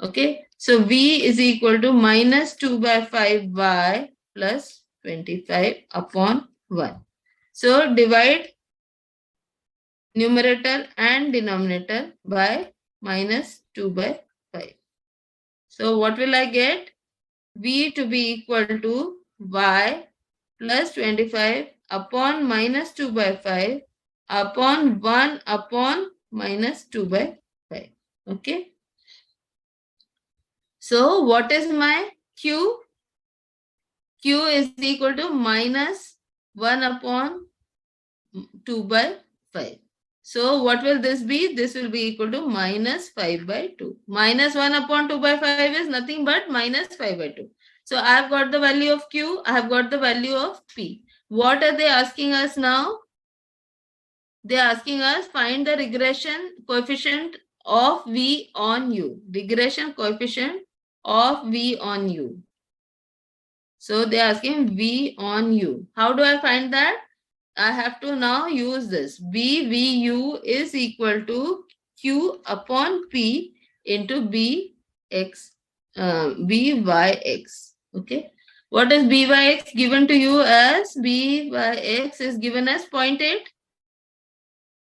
Okay, so v is equal to minus 2 by 5y plus 25 upon 1. So divide numerator and denominator by minus 2 by 5. So what will I get? V to be equal to y plus 25 upon minus 2 by 5 upon 1 upon minus 2 by 5. Okay. So what is my q? Q is equal to minus 1 upon 2 by 5. So what will this be? This will be equal to minus 5 by 2. Minus 1 upon 2 by 5 is nothing but minus 5 by 2. So I have got the value of Q. I have got the value of P. What are they asking us now? They are asking us find the regression coefficient of V on U. Regression coefficient of V on U. So they are asking V on U. How do I find that? I have to now use this. BVU is equal to Q upon P into BYX. Okay. What is BYX given to you as? BYX is given as 0.8.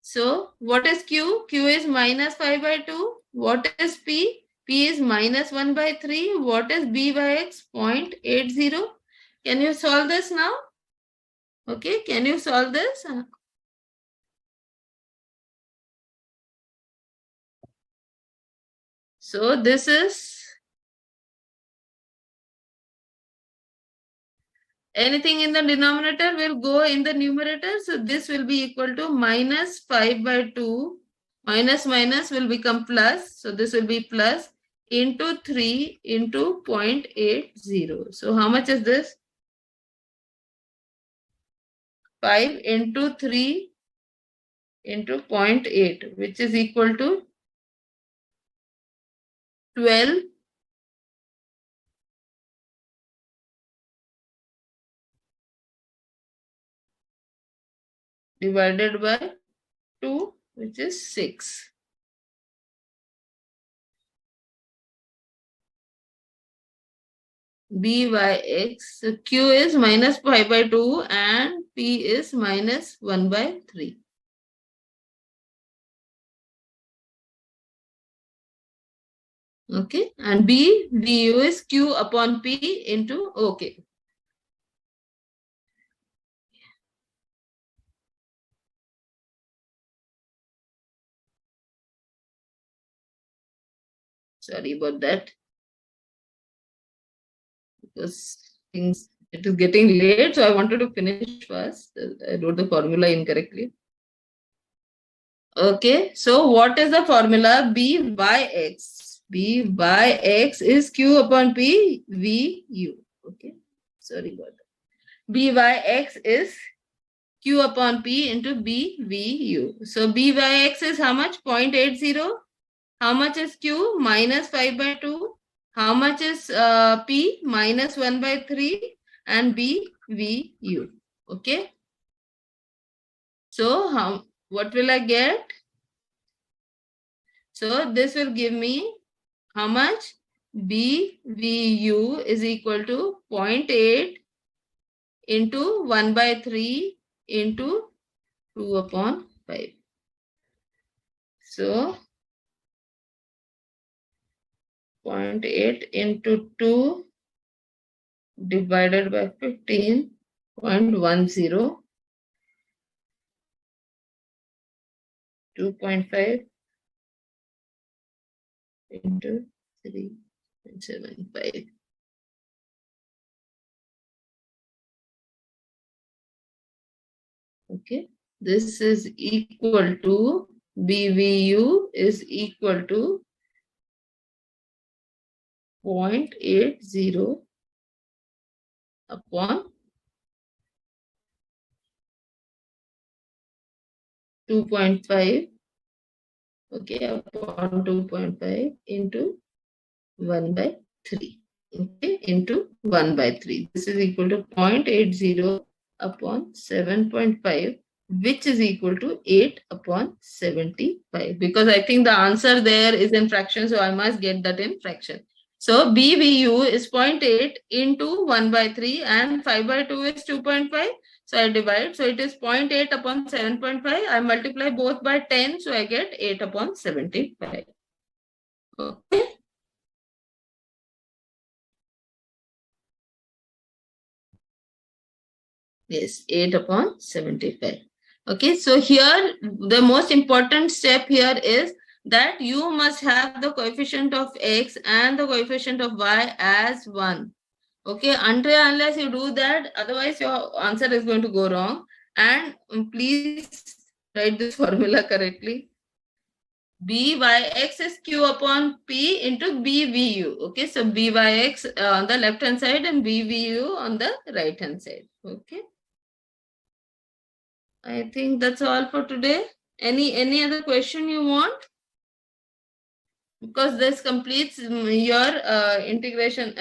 So what is Q? Q is minus 5 by 2. What is P? P is minus 1 by 3. What is B by X? 0.80. Can you solve this now? Okay, can you solve this? So this is anything in the denominator will go in the numerator. So this will be equal to minus 5 by 2. Minus minus will become plus. So this will be plus into 3 into 0.80. So how much is this? 5 into 3 into 0.8, which is equal to 12 divided by 2, which is 6. B by X. So Q is minus 5 by 2 and P is minus 1 by 3. Okay, and B, VU is Q upon P into, okay. Sorry about that. Because things, it is getting late, so I wanted to finish first. I wrote the formula incorrectly. Okay, so what is the formula? B by X. B by X is Q upon P, VU. Okay, sorry about that. B by X is Q upon P into B, VU. So B by X is how much? 0.80. How much is Q? Minus 5 by 2. How much is P? Minus 1 by 3. And B, VU. Okay. So what will I get? So this will give me how much? BVU is equal to 0.8 into 1 by 3 into 2 upon 5. So 0.8 into 2 divided by 15.10, 2.5 into 3.75. Okay, this is equal to BVU is equal to 0.80 upon 2.5. Okay, upon 2.5 into 1 by 3. Okay, into 1 by 3. This is equal to 0.80 upon 7.5, which is equal to 8 upon 75. Because I think the answer there is in fraction, so I must get that in fraction. So BVU is 0.8 into 1 by 3 and 5 by 2 is 2.5. So I divide. So it is 0.8 upon 7.5. I multiply both by 10. So I get 8 upon 75. Okay. Yes, 8 upon 75. Okay, so here the most important step here is that you must have the coefficient of x and the coefficient of y as 1. Okay, unless you do that, otherwise your answer is going to go wrong. And please write this formula correctly. B by X is Q upon P into BVU. Okay, so B by X on the left hand side and BVU on the right hand side. Okay. I think that's all for today. Any other question you want? Because this completes your integration,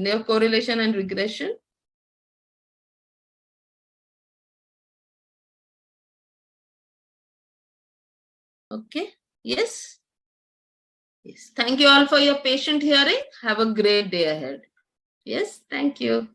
your correlation and regression. Okay. Yes. Yes. Thank you all for your patient hearing. Have a great day ahead. Yes. Thank you.